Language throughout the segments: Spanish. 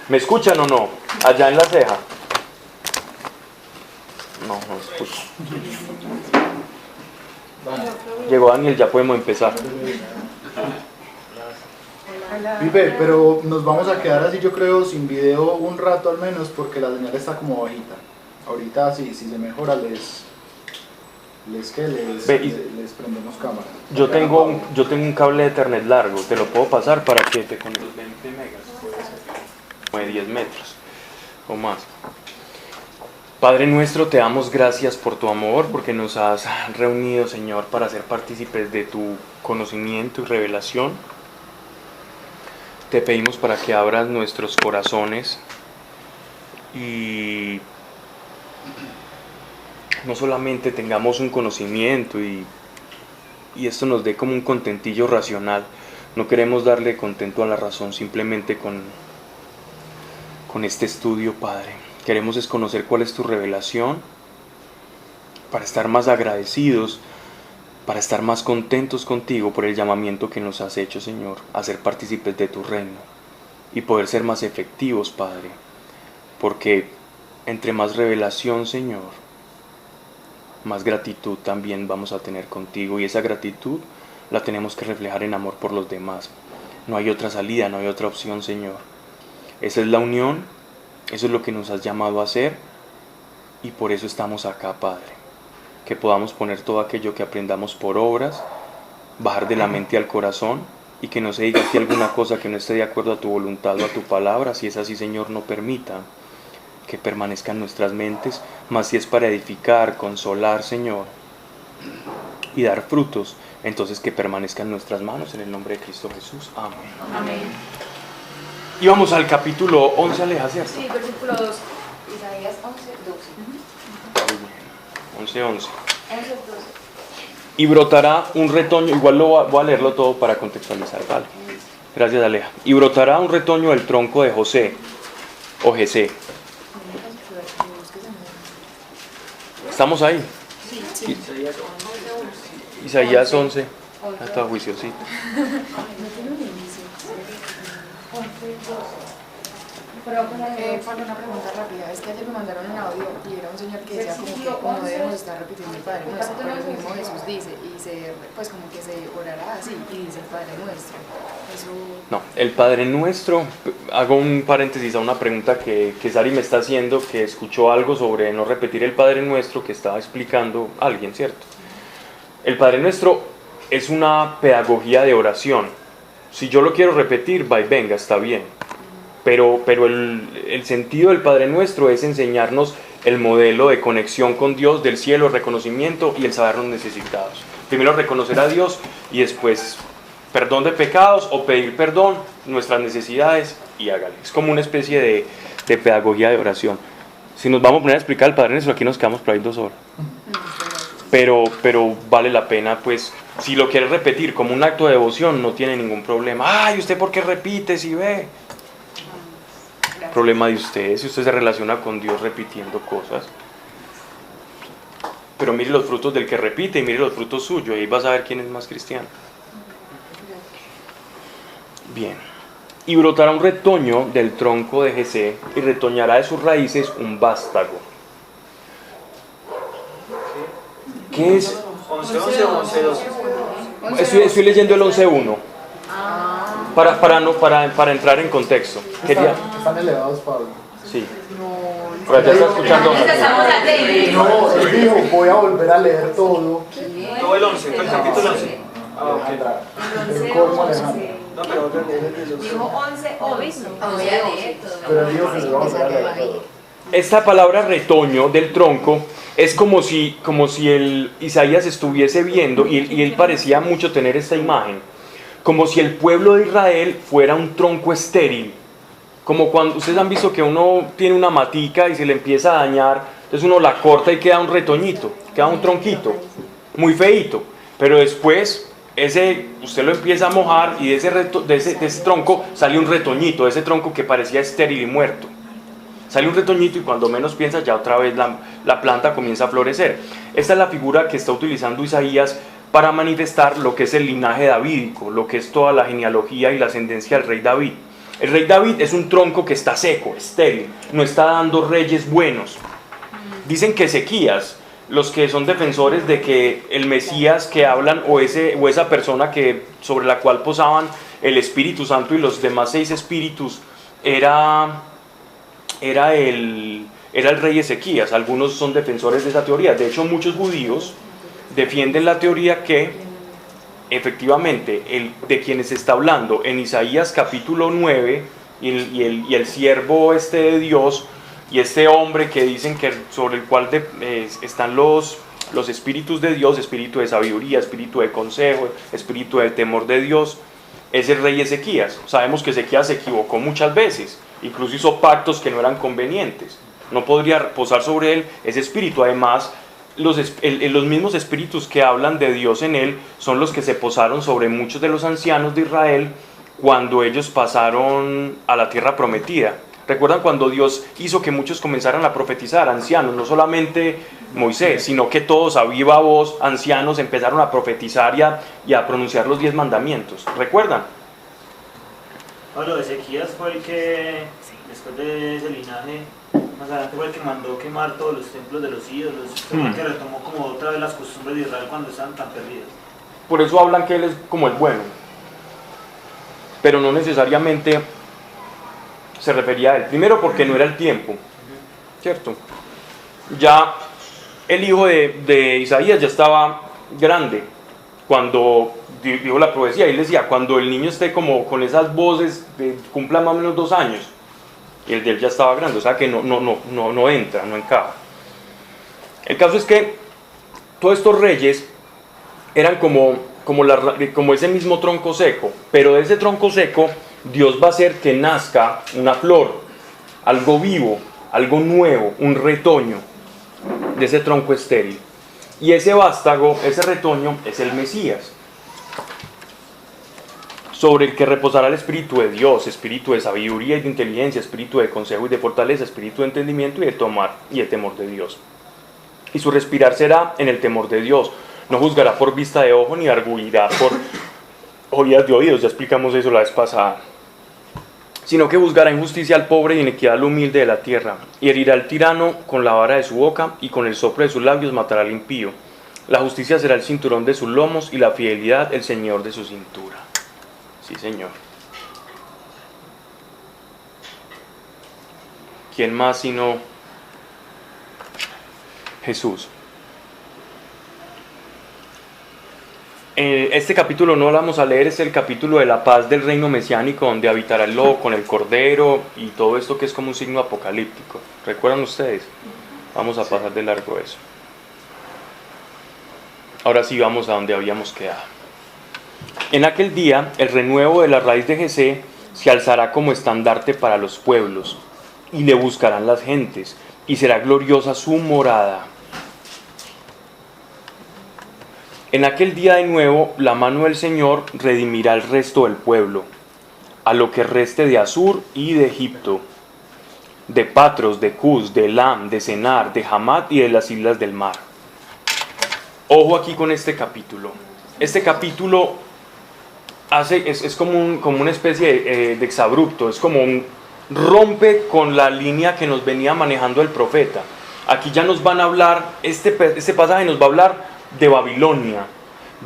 ¿Me escuchan o no? Allá en la ceja. No escucho. Llegó Daniel, ya podemos empezar. Pipe, pero nos vamos a quedar así, yo creo, sin video un rato al menos, porque la señal está como bajita. Ahorita si se mejora les prendemos cámara. Yo tengo un cable de Ethernet largo, te lo puedo pasar para que te conectes 20 megas, puede ser, como de 10 metros o más. Padre nuestro, te damos gracias por tu amor, porque nos has reunido, Señor, para ser partícipes de tu conocimiento y revelación. Te pedimos para que abras nuestros corazones y no solamente tengamos un conocimiento y esto nos dé como un contentillo racional. No queremos darle contento a la razón simplemente con este estudio, Padre. Queremos es conocer cuál es tu revelación para estar más agradecidos, para estar más contentos contigo por el llamamiento que nos has hecho, Señor, a ser partícipes de tu reino y poder ser más efectivos, Padre, porque entre más revelación, Señor, más gratitud también vamos a tener contigo, y esa gratitud la tenemos que reflejar en amor por los demás. No hay otra salida, no hay otra opción, Señor. Esa es la unión, eso es lo que nos has llamado a hacer, y por eso estamos acá, Padre. Que podamos poner todo aquello que aprendamos por obras, bajar de la mente al corazón, y que no se diga aquí alguna cosa que no esté de acuerdo a tu voluntad o a tu palabra. Si es así, Señor, no permita que permanezca en nuestras mentes, mas si es para edificar, consolar, Señor, y dar frutos, entonces que permanezca en nuestras manos, en el nombre de Cristo Jesús. Amén. Amén. Y vamos al capítulo 11, Aleja, ¿cierto? Sí, versículo 2, Isaías 11, 12. 11:11. 11, 12. Y brotará un retoño, igual voy a leerlo todo para contextualizar, ¿vale? Gracias, Aleja. Y brotará un retoño del tronco de José, o Jesé. ¿Estamos ahí? Sí. Isaías 11. Hasta juiciosito. Pablo, una pregunta rápida. Es que ayer me mandaron un audio y era un señor que decía como que no debemos estar repitiendo el Padre Nuestro, pero el mismo Jesús dice, y pues como que se orará así, y dice el Padre Nuestro. Eso... No, el Padre Nuestro, hago un paréntesis a una pregunta que Sari me está haciendo, que escuchó algo sobre no repetir el Padre Nuestro que estaba explicando alguien, ¿cierto? El Padre Nuestro es una pedagogía de oración. Si yo lo quiero repetir, va y venga, está bien. Pero el sentido del Padre Nuestro es enseñarnos el modelo de conexión con Dios, del cielo, el reconocimiento y el sabernos necesitados. Primero reconocer a Dios y después perdón de pecados o pedir perdón, nuestras necesidades y hágale. Es como una especie de pedagogía de oración. Si nos vamos a poner a explicar el Padre Nuestro, aquí nos quedamos por ahí 2 horas. Pero vale la pena, pues, si lo quieres repetir como un acto de devoción, no tiene ningún problema. Ay, ¿usted por qué repite si ve? Problema de usted, si usted se relaciona con Dios repitiendo cosas. Pero mire los frutos del que repite y mire los frutos suyos, y ahí vas a ver quién es más cristiano. Bien. Y brotará un retoño del tronco de Jesé, y retoñará de sus raíces un vástago. ¿Qué es? 11, 11, 12. Estoy leyendo el 11.1 para entrar en contexto. Están elevados, Pablo. Sí. Por allá está escuchando. No, él dijo, voy a volver a leer todo. Todo el 11, todo el capítulo 11. El colmo Alejandro. No, pero otro de Dijo 11 hoy, no voy a leer todo. Pero él dijo que se va a volver a leer todo. Esta palabra retoño del tronco es como si el Isaías estuviese viendo, y él parecía mucho tener esta imagen, como si el pueblo de Israel fuera un tronco estéril. Como cuando ustedes han visto que uno tiene una matica y se le empieza a dañar, entonces uno la corta y queda un retoñito, queda un tronquito, muy feíto, pero después usted lo empieza a mojar y de ese tronco sale un retoñito, de ese tronco que parecía estéril y muerto. Sale un retoñito y cuando menos piensas ya otra vez la planta comienza a florecer. Esta es la figura que está utilizando Isaías para manifestar lo que es el linaje davídico, lo que es toda la genealogía y la ascendencia del rey David. El rey David es un tronco que está seco, estéril, no está dando reyes buenos. Dicen que Ezequías, los que son defensores de que el Mesías que hablan o esa persona sobre la cual posaban el Espíritu Santo y los demás 6 espíritus era el rey Ezequías. Algunos son defensores de esa teoría. De hecho, muchos judíos defienden la teoría que efectivamente de quienes se está hablando en Isaías capítulo 9 y el siervo de Dios y este hombre que dicen que sobre el cual están los espíritus de Dios, espíritu de sabiduría, espíritu de consejo, espíritu de temor de Dios, es el rey Ezequías. Sabemos que Ezequías se equivocó muchas veces, incluso hizo pactos que no eran convenientes. No podría posar sobre él ese espíritu. Además, los mismos espíritus que hablan de Dios en él son los que se posaron sobre muchos de los ancianos de Israel cuando ellos pasaron a la tierra prometida. ¿Recuerdan cuando Dios hizo que muchos comenzaran a profetizar, ancianos, no solamente Moisés, sino que todos a viva voz, ancianos, empezaron a profetizar y a pronunciar los 10 mandamientos? ¿Recuerdan? Pablo, Ezequías fue el que, después de ese linaje, más adelante fue el que mandó quemar todos los templos de los ídolos, fue el que retomó como otra vez las costumbres de Israel cuando estaban tan perdidas. Por eso hablan que él es como el bueno, pero no necesariamente se refería a él. Primero porque no era el tiempo, ¿cierto? Ya el hijo de Isaías ya estaba grande cuando dijo la profecía, y él decía, cuando el niño esté como con esas voces, cumpla más o menos 2 años, y el de él ya estaba grande, o sea que no entra, no encaja. El caso es que todos estos reyes eran como ese mismo tronco seco, pero de ese tronco seco Dios va a hacer que nazca una flor, algo vivo, algo nuevo, un retoño de ese tronco estéril. Y ese vástago, ese retoño, es el Mesías, sobre el que reposará el Espíritu de Dios, espíritu de sabiduría y de inteligencia, espíritu de consejo y de fortaleza, espíritu de entendimiento y de temor de Dios. Y su respirar será en el temor de Dios. No juzgará por vista de ojo ni arguirá por oídas de oídos, ya explicamos eso la vez pasada, sino que juzgará en justicia al pobre y en equidad al humilde de la tierra, y herirá al tirano con la vara de su boca, y con el soplo de sus labios matará al impío. La justicia será el cinturón de sus lomos, y la fidelidad el ceñidor de su cintura. Sí, Señor. ¿Quién más sino Jesús? Este capítulo no lo vamos a leer, es el capítulo de la paz del reino mesiánico, donde habitará el lobo con el cordero y todo esto que es como un signo apocalíptico. ¿Recuerdan ustedes? Vamos a pasar de largo eso. Ahora sí vamos a donde habíamos quedado. En aquel día el renuevo de la raíz de Jesé se alzará como estandarte para los pueblos, y le buscarán las gentes, y será gloriosa su morada. En aquel día de nuevo, la mano del Señor redimirá el resto del pueblo, a lo que reste de Asur y de Egipto, de Patros, de Cus, de Elam, de Senar, de Hamat y de las islas del mar. Ojo aquí con este capítulo. Este capítulo es como una especie de exabrupto, es como rompe con la línea que nos venía manejando el profeta. Aquí ya nos van a hablar, este pasaje nos va a hablar de Babilonia,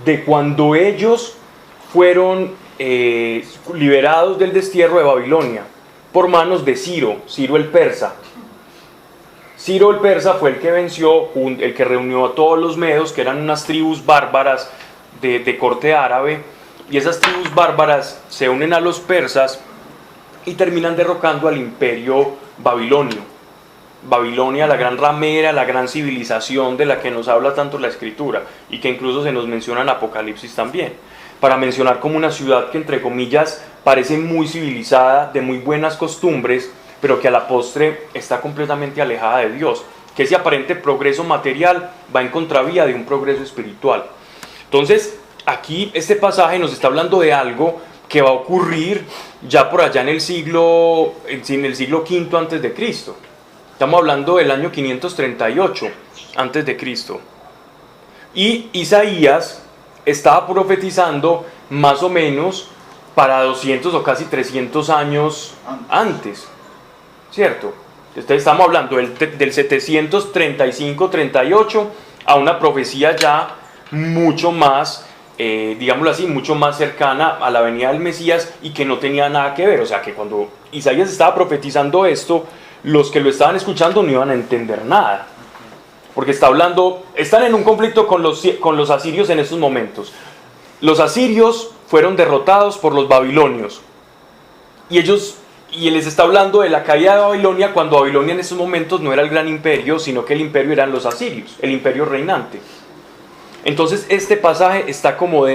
de cuando ellos fueron liberados del destierro de Babilonia por manos de Ciro el persa. Ciro el persa fue el que venció, el que reunió a todos los medos, que eran unas tribus bárbaras de corte árabe, y esas tribus bárbaras se unen a los persas y terminan derrocando al imperio babilonio. Babilonia, la gran ramera, la gran civilización de la que nos habla tanto la Escritura y que incluso se nos menciona en Apocalipsis también, para mencionar como una ciudad que entre comillas parece muy civilizada, de muy buenas costumbres, pero que a la postre está completamente alejada de Dios, que ese aparente progreso material va en contravía de un progreso espiritual. Entonces, aquí este pasaje nos está hablando de algo que va a ocurrir ya por allá en el siglo V antes de Cristo. Estamos hablando del año 538 antes de Cristo. Y Isaías estaba profetizando más o menos para 200 o casi 300 años antes, ¿cierto? Entonces estamos hablando del 735-38 a una profecía ya mucho más, digámoslo así, mucho más cercana a la venida del Mesías y que no tenía nada que ver. O sea que cuando Isaías estaba profetizando esto, los que lo estaban escuchando no iban a entender nada. Porque están en un conflicto con los asirios en estos momentos. Los asirios fueron derrotados por los babilonios. Y él les está hablando de la caída de Babilonia, cuando Babilonia en esos momentos no era el gran imperio, sino que el imperio eran los asirios, el imperio reinante. Entonces este pasaje está como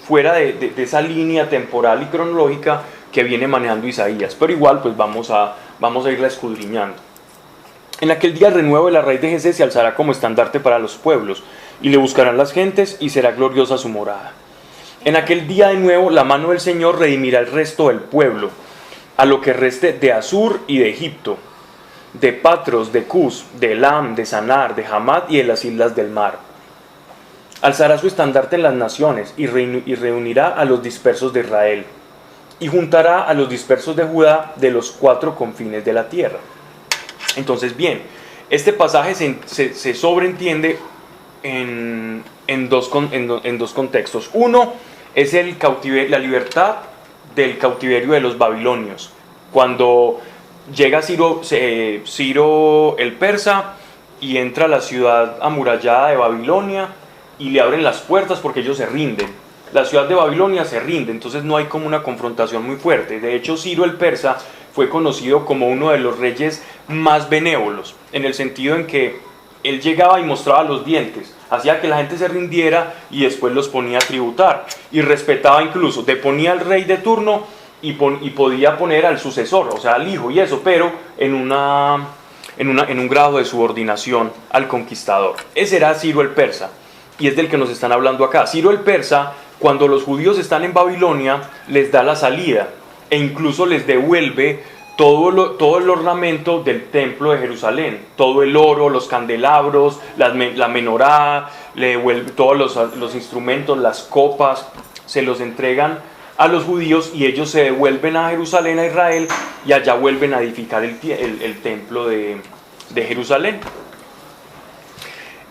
fuera de esa línea temporal y cronológica que viene manejando Isaías. Pero igual pues vamos a irla escudriñando. En aquel día el renuevo de la raíz de Jesé se alzará como estandarte para los pueblos, y le buscarán las gentes, y será gloriosa su morada. En aquel día de nuevo la mano del Señor redimirá el resto del pueblo, a lo que reste de Asur y de Egipto, de Patros, de Cus, de Elam, de Sanar, de Hamad y de las islas del mar. Alzará su estandarte en las naciones, y reunirá a los dispersos de Israel, y juntará a los dispersos de Judá de los 4 confines de la tierra. Entonces, bien, este pasaje se sobreentiende en dos contextos. Uno es la libertad del cautiverio de los babilonios. Cuando llega Ciro el persa y entra a la ciudad amurallada de Babilonia y le abren las puertas porque ellos se rinden. La ciudad de Babilonia se rinde, entonces no hay como una confrontación muy fuerte. De hecho, Ciro el persa fue conocido como uno de los reyes más benévolos, en el sentido en que él llegaba y mostraba los dientes, hacía que la gente se rindiera y después los ponía a tributar, y respetaba incluso, deponía al rey de turno y podía poner al sucesor, o sea al hijo y eso, pero en un grado de subordinación al conquistador. Ese era Ciro el persa, y es del que nos están hablando acá. Ciro el persa, cuando los judíos están en Babilonia, les da la salida, e incluso les devuelve todo el ornamento del templo de Jerusalén, todo el oro, los candelabros, la menorá, le devuelve todos los instrumentos, las copas, se los entregan a los judíos y ellos se devuelven a Jerusalén, a Israel, y allá vuelven a edificar el templo de Jerusalén.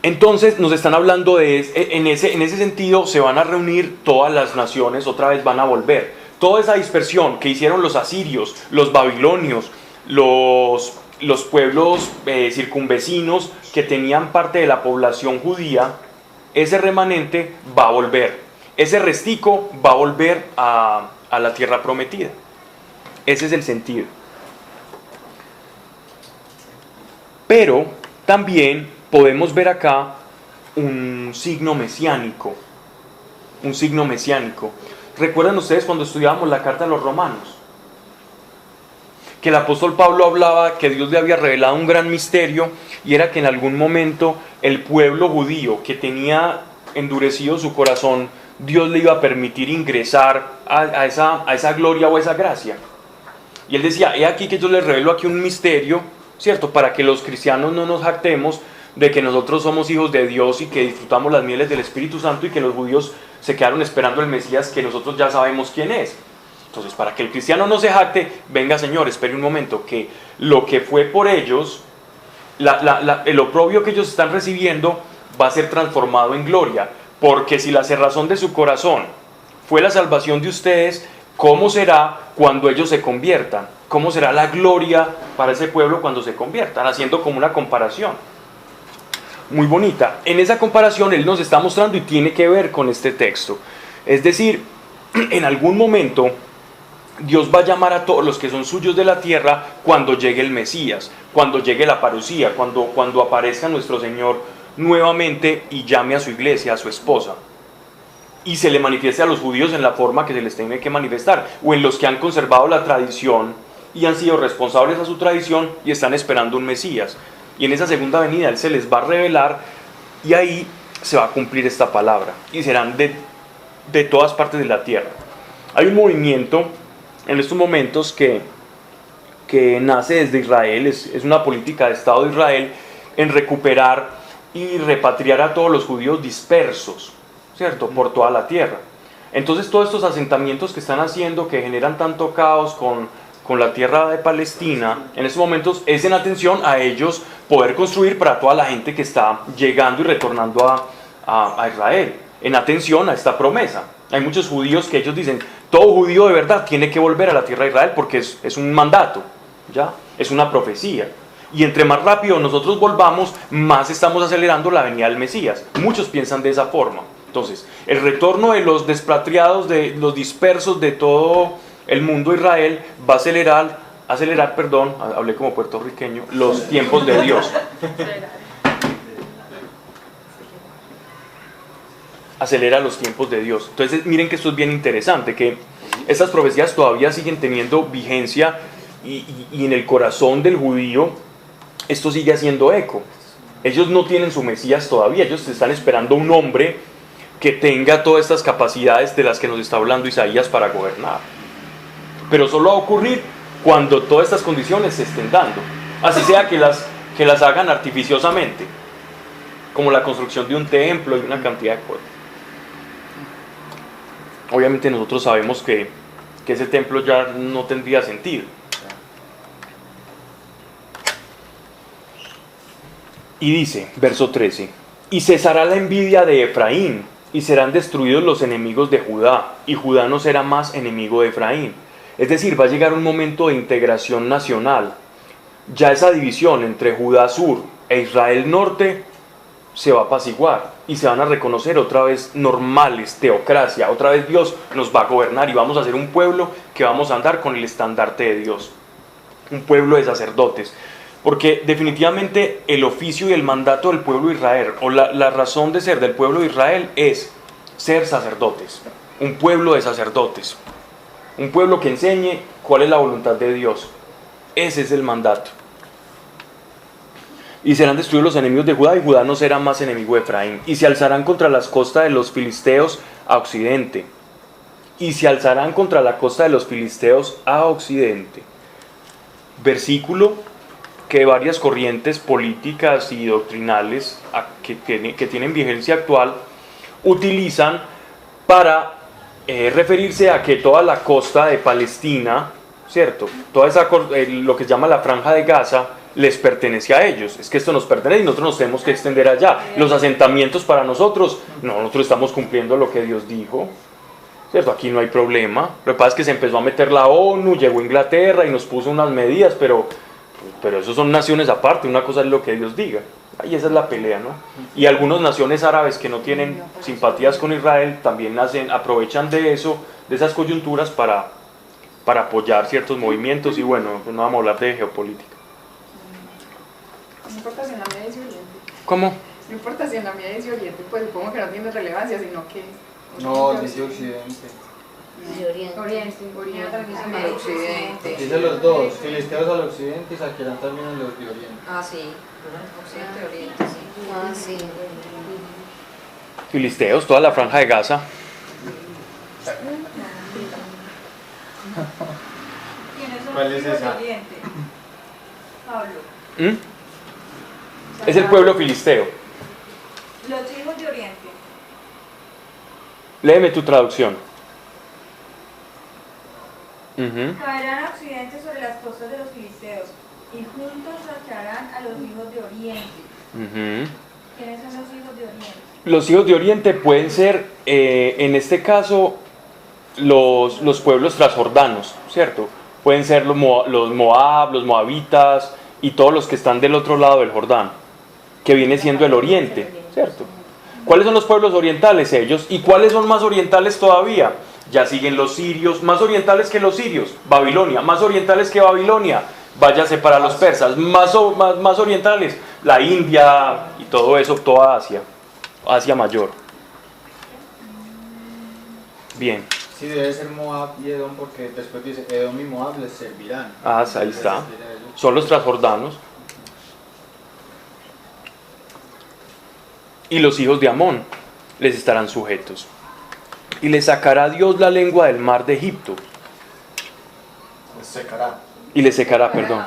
Entonces nos están hablando en ese sentido se van a reunir todas las naciones, otra vez van a volver. Toda esa dispersión que hicieron los asirios, los babilonios, los pueblos circunvecinos que tenían parte de la población judía, ese remanente va a volver. Ese restico va a volver a la tierra prometida. Ese es el sentido. Pero también podemos ver acá un signo mesiánico. Un signo mesiánico. ¿Recuerdan ustedes cuando estudiábamos la carta a los romanos? Que el apóstol Pablo hablaba que Dios le había revelado un gran misterio, y era que en algún momento el pueblo judío que tenía endurecido su corazón, Dios le iba a permitir ingresar a esa gloria o a esa gracia. Y él decía, he aquí que yo les revelo aquí un misterio, ¿cierto? Para que los cristianos no nos jactemos de que nosotros somos hijos de Dios y que disfrutamos las mieles del Espíritu Santo, y que los judíos se quedaron esperando el Mesías que nosotros ya sabemos quién es. Entonces, para que el cristiano no se jacte, venga Señor, espere un momento, que lo que fue por ellos, el oprobio que ellos están recibiendo, va a ser transformado en gloria. Porque si la cerrazón de su corazón fue la salvación de ustedes, ¿cómo será cuando ellos se conviertan? ¿Cómo será la gloria para ese pueblo cuando se conviertan? Haciendo como una comparación muy bonita. En esa comparación él nos está mostrando, y tiene que ver con este texto, es decir, en algún momento Dios va a llamar a todos los que son suyos de la tierra cuando llegue el Mesías, cuando llegue la parucía, cuando aparezca nuestro Señor nuevamente y llame a su iglesia, a su esposa, y se le manifieste a los judíos en la forma que se les tiene que manifestar, o en los que han conservado la tradición y han sido responsables a su tradición y están esperando un Mesías. Y en esa segunda venida Él se les va a revelar, y ahí se va a cumplir esta palabra, y serán de todas partes de la tierra. Hay un movimiento en estos momentos que nace desde Israel, es una política de Estado de Israel en recuperar y repatriar a todos los judíos dispersos. ¿cierto? Por toda la tierra. Entonces todos estos asentamientos que están haciendo, que generan tanto caos con la tierra de Palestina, en estos momentos es en atención a ellos poder construir para toda la gente que está llegando y retornando a Israel, en atención a esta promesa. Hay muchos judíos que ellos dicen, todo judío de verdad tiene que volver a la tierra de Israel porque es un mandato, ¿ya? Es una profecía. Y entre más rápido nosotros volvamos, más estamos acelerando la venida del Mesías. Muchos piensan de esa forma. Entonces, el retorno de los despatriados, de los dispersos de todo el mundo de Israel, va a acelerar, hablé como puertorriqueño, los tiempos de Dios. Acelera los tiempos de Dios. Entonces, miren que esto es bien interesante, que estas profecías todavía siguen teniendo vigencia y en el corazón del judío esto sigue haciendo eco. Ellos no tienen su Mesías todavía, ellos están esperando un hombre que tenga todas estas capacidades de las que nos está hablando Isaías para gobernar. Pero solo va a ocurrir cuando todas estas condiciones se estén dando, así sea que las hagan artificiosamente, como la construcción de un templo y una cantidad de cosas. Obviamente nosotros sabemos que ese templo ya no tendría sentido. Y dice, verso 13, y cesará la envidia de Efraín, y serán destruidos los enemigos de Judá, y Judá no será más enemigo de Efraín. Es decir, va a llegar un momento de integración nacional. Ya esa división entre Judá sur e Israel norte se va a apaciguar, y se van a reconocer otra vez normales, teocracia, otra vez Dios nos va a gobernar, y vamos a ser un pueblo que vamos a andar con el estandarte de Dios, un pueblo de sacerdotes. Porque definitivamente el oficio y el mandato del pueblo de Israel, o la razón de ser del pueblo de Israel es ser sacerdotes, un pueblo de sacerdotes, un pueblo que enseñe cuál es la voluntad de Dios. Ese es el mandato. Y serán destruidos los enemigos de Judá, y Judá no será más enemigo de Efraín. Y se alzarán contra las costas de los filisteos a occidente. Y se alzarán contra la costa de los filisteos a occidente. Versículo que varias corrientes políticas y doctrinales que tienen vigencia actual utilizan para referirse a que toda la costa de Palestina, ¿cierto? Toda esa, lo que se llama la Franja de Gaza, les pertenece a ellos. Es que esto nos pertenece y nosotros nos tenemos que extender allá. Los asentamientos para nosotros, no, nosotros estamos cumpliendo lo que Dios dijo, ¿cierto? Aquí no hay problema. Lo que pasa es que se empezó a meter la ONU, llegó Inglaterra y nos puso unas medidas, pero eso son naciones aparte. Una cosa es lo que Dios diga. Y esa es la pelea, ¿no? Y algunas naciones árabes que no tienen simpatías con Israel también aprovechan de eso, de esas coyunturas para apoyar ciertos movimientos. Y bueno, pues no vamos a hablar de geopolítica. No importa si en la mía dice Oriente. ¿Cómo? No importa si en la mía dice Oriente, pues supongo que no tiene relevancia, sino que... No, dice Occidente. Oriente. Occidente. Dice los dos, filisteos al occidente y saquearán también a los de Oriente. Ah, sí. Occidente, Oriente, sí. Ah, sí. Filisteos, toda la Franja de Gaza. ¿Cuál es esa? ¿Mm? Es el pueblo filisteo. Los hijos de Oriente. Léeme tu traducción. Caerán a occidente sobre las costas de los filisteos y juntos saquearán a los hijos de Oriente. ¿Quiénes son los hijos de Oriente? Los hijos de Oriente pueden ser, en este caso, los pueblos transjordanos, ¿cierto? Pueden ser los Moab, los moabitas y todos los que están del otro lado del Jordán, que viene siendo el Oriente, ¿cierto? ¿Cuáles son los pueblos orientales? Ellos. ¿Y cuáles son más orientales todavía? Ya siguen los sirios, más orientales que los sirios, Babilonia, más orientales que Babilonia, váyase para los persas, más orientales, la India y todo eso, toda Asia Mayor. Bien. Sí, debe ser Moab y Edom, porque después dice Edom y Moab les servirán. Ah, ahí está. Son los transjordanos. Y los hijos de Amón les estarán sujetos. Y les sacará Dios la lengua del mar de Egipto. Les secará. Y les secará, perdón.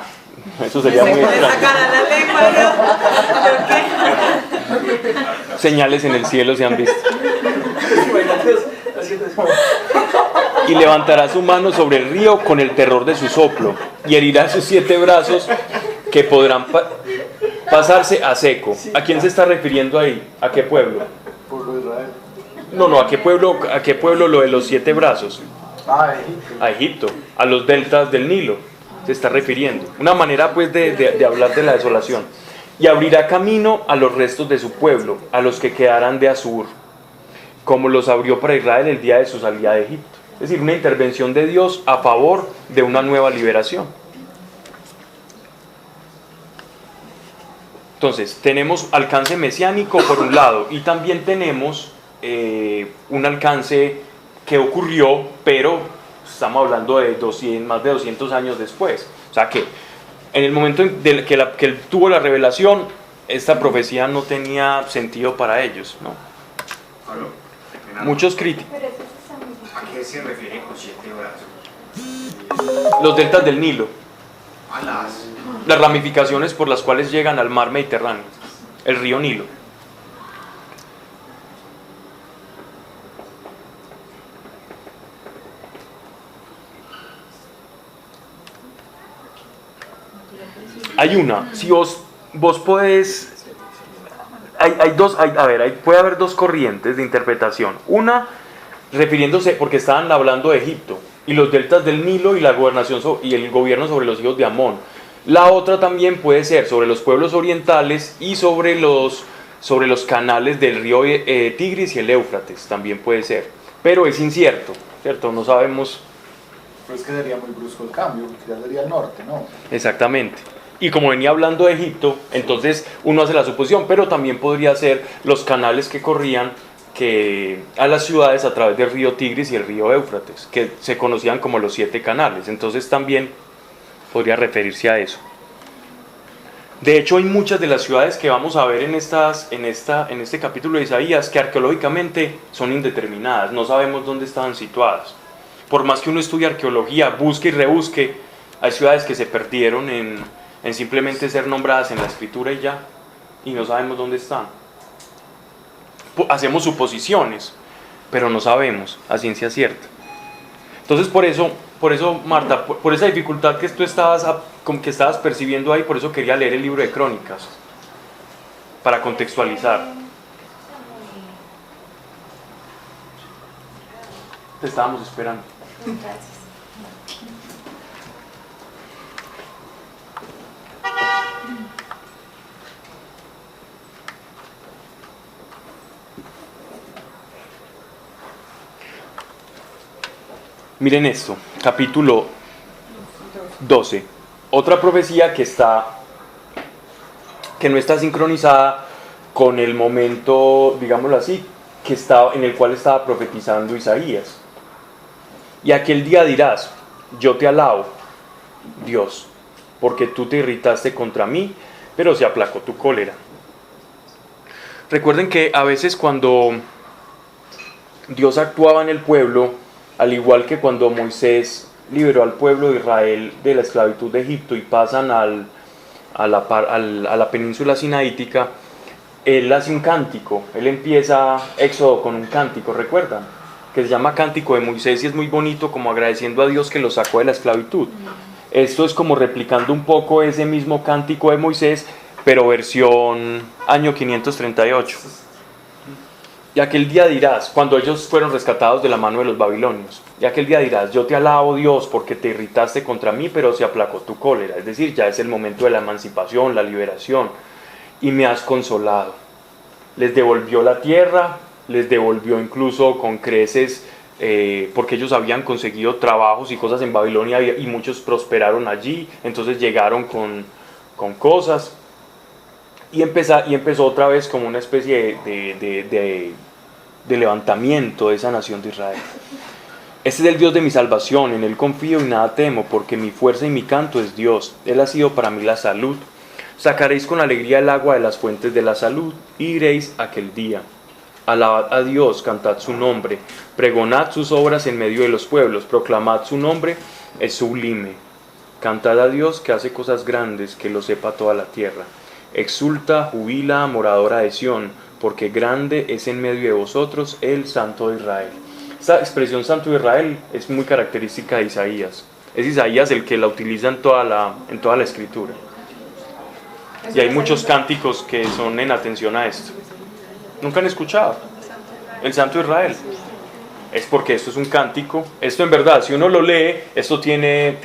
Eso sería muy extraño. Le sacará la lengua, ¿yo qué? Señales en el cielo se han visto. Y levantará su mano sobre el río con el terror de su soplo, y herirá sus 7 brazos que podrán pasarse a seco. ¿A quién se está refiriendo ahí? ¿A qué pueblo? Pueblo de Israel. No, ¿a qué pueblo lo de los 7 brazos? Egipto. A Egipto, a los deltas del Nilo se está refiriendo. Una manera pues de hablar de la desolación. Y abrirá camino a los restos de su pueblo, a los que quedarán de Asur, como los abrió para Israel el día de su salida de Egipto. Es decir, una intervención de Dios a favor de una nueva liberación. Entonces, tenemos alcance mesiánico por un lado, y también tenemos un alcance que ocurrió, pero estamos hablando de más de 200 años después. O sea que en el momento en que él tuvo la revelación, esta profecía no tenía sentido para ellos, ¿no? Muchos críticos. ¿A qué se refiere con 7 brazos? Los deltas del Nilo, A las ramificaciones por las cuales llegan al mar Mediterráneo, el río Nilo. Hay una, si vos podés, puede haber dos corrientes de interpretación. Una, refiriéndose, porque estaban hablando de Egipto, y los deltas del Nilo y la gobernación y el gobierno sobre los hijos de Amón. La otra también puede ser sobre los pueblos orientales y sobre los canales del río Tigris y el Éufrates, también puede ser. Pero es incierto, ¿cierto? No sabemos. Pero es que sería muy brusco el cambio, porque ya sería el norte, ¿no? Exactamente. Y como venía hablando de Egipto, entonces uno hace la suposición, pero también podría ser los canales que corrían a las ciudades a través del río Tigris y el río Éufrates, que se conocían como los 7 canales. Entonces también podría referirse a eso. De hecho, hay muchas de las ciudades que vamos a ver en este capítulo de Isaías que arqueológicamente son indeterminadas, no sabemos dónde estaban situadas. Por más que uno estudie arqueología, busque y rebusque, hay ciudades que se perdieron en simplemente ser nombradas en la escritura y ya, y no sabemos dónde están. Hacemos suposiciones, pero no sabemos a ciencia cierta. Entonces por eso Marta, por esa dificultad que tú estabas percibiendo ahí, por eso quería leer el libro de Crónicas, para contextualizar. Te estábamos esperando. Gracias. Miren esto, capítulo 12. Otra profecía que no está sincronizada con el momento, digámoslo así, en el cual estaba profetizando Isaías. Y aquel día dirás: yo te alabo, Dios, porque tú te irritaste contra mí, pero se aplacó tu cólera. Recuerden que a veces cuando Dios actuaba en el pueblo, al igual que cuando Moisés liberó al pueblo de Israel de la esclavitud de Egipto y pasan a la península sinaítica, él hace un cántico. Él empieza Éxodo con un cántico, ¿recuerdan? Que se llama Cántico de Moisés, y es muy bonito, como agradeciendo a Dios que lo sacó de la esclavitud. Esto es como replicando un poco ese mismo cántico de Moisés, pero versión año 538. Y aquel día dirás, cuando ellos fueron rescatados de la mano de los babilonios, y aquel día dirás: yo te alabo, Dios, porque te irritaste contra mí, pero se aplacó tu cólera. Es decir, ya es el momento de la emancipación, la liberación, y me has consolado. Les devolvió la tierra, les devolvió incluso con creces, porque ellos habían conseguido trabajos y cosas en Babilonia, y muchos prosperaron allí, entonces llegaron con cosas, y empezó otra vez como una especie de levantamiento de esa nación de Israel. Este es el Dios de mi salvación, en Él confío y nada temo, porque mi fuerza y mi canto es Dios. Él ha sido para mí la salud. Sacaréis con alegría el agua de las fuentes de la salud, y iréis aquel día. Alabad a Dios, cantad su nombre, pregonad sus obras en medio de los pueblos, proclamad su nombre, es sublime. Cantad a Dios, que hace cosas grandes, que lo sepa toda la tierra. Exulta, jubila, moradora de Sión, porque grande es en medio de vosotros el Santo de Israel. Esta expresión Santo de Israel es muy característica de Isaías. Es Isaías el que la utiliza en toda la escritura. Y hay muchos cánticos que son en atención a esto. ¿Nunca han escuchado? El Santo de Israel. Es porque esto es un cántico. Esto en verdad, si uno lo lee, esto tiene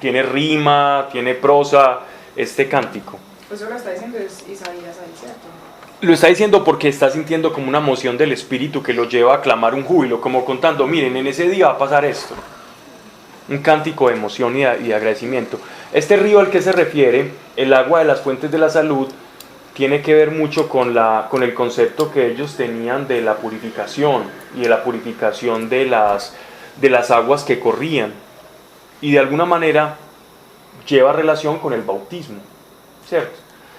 rima, tiene prosa, este cántico. Pues eso lo está diciendo es Isaías ahí, ¿cierto? Lo está diciendo porque está sintiendo como una emoción del espíritu que lo lleva a clamar un júbilo, como contando, miren, en ese día va a pasar esto. Un cántico de emoción y de agradecimiento. Este río al que se refiere, el agua de las fuentes de la salud, tiene que ver mucho con el concepto que ellos tenían de la purificación y de la purificación de las aguas que corrían. Y de alguna manera lleva relación con el bautismo, ¿cierto?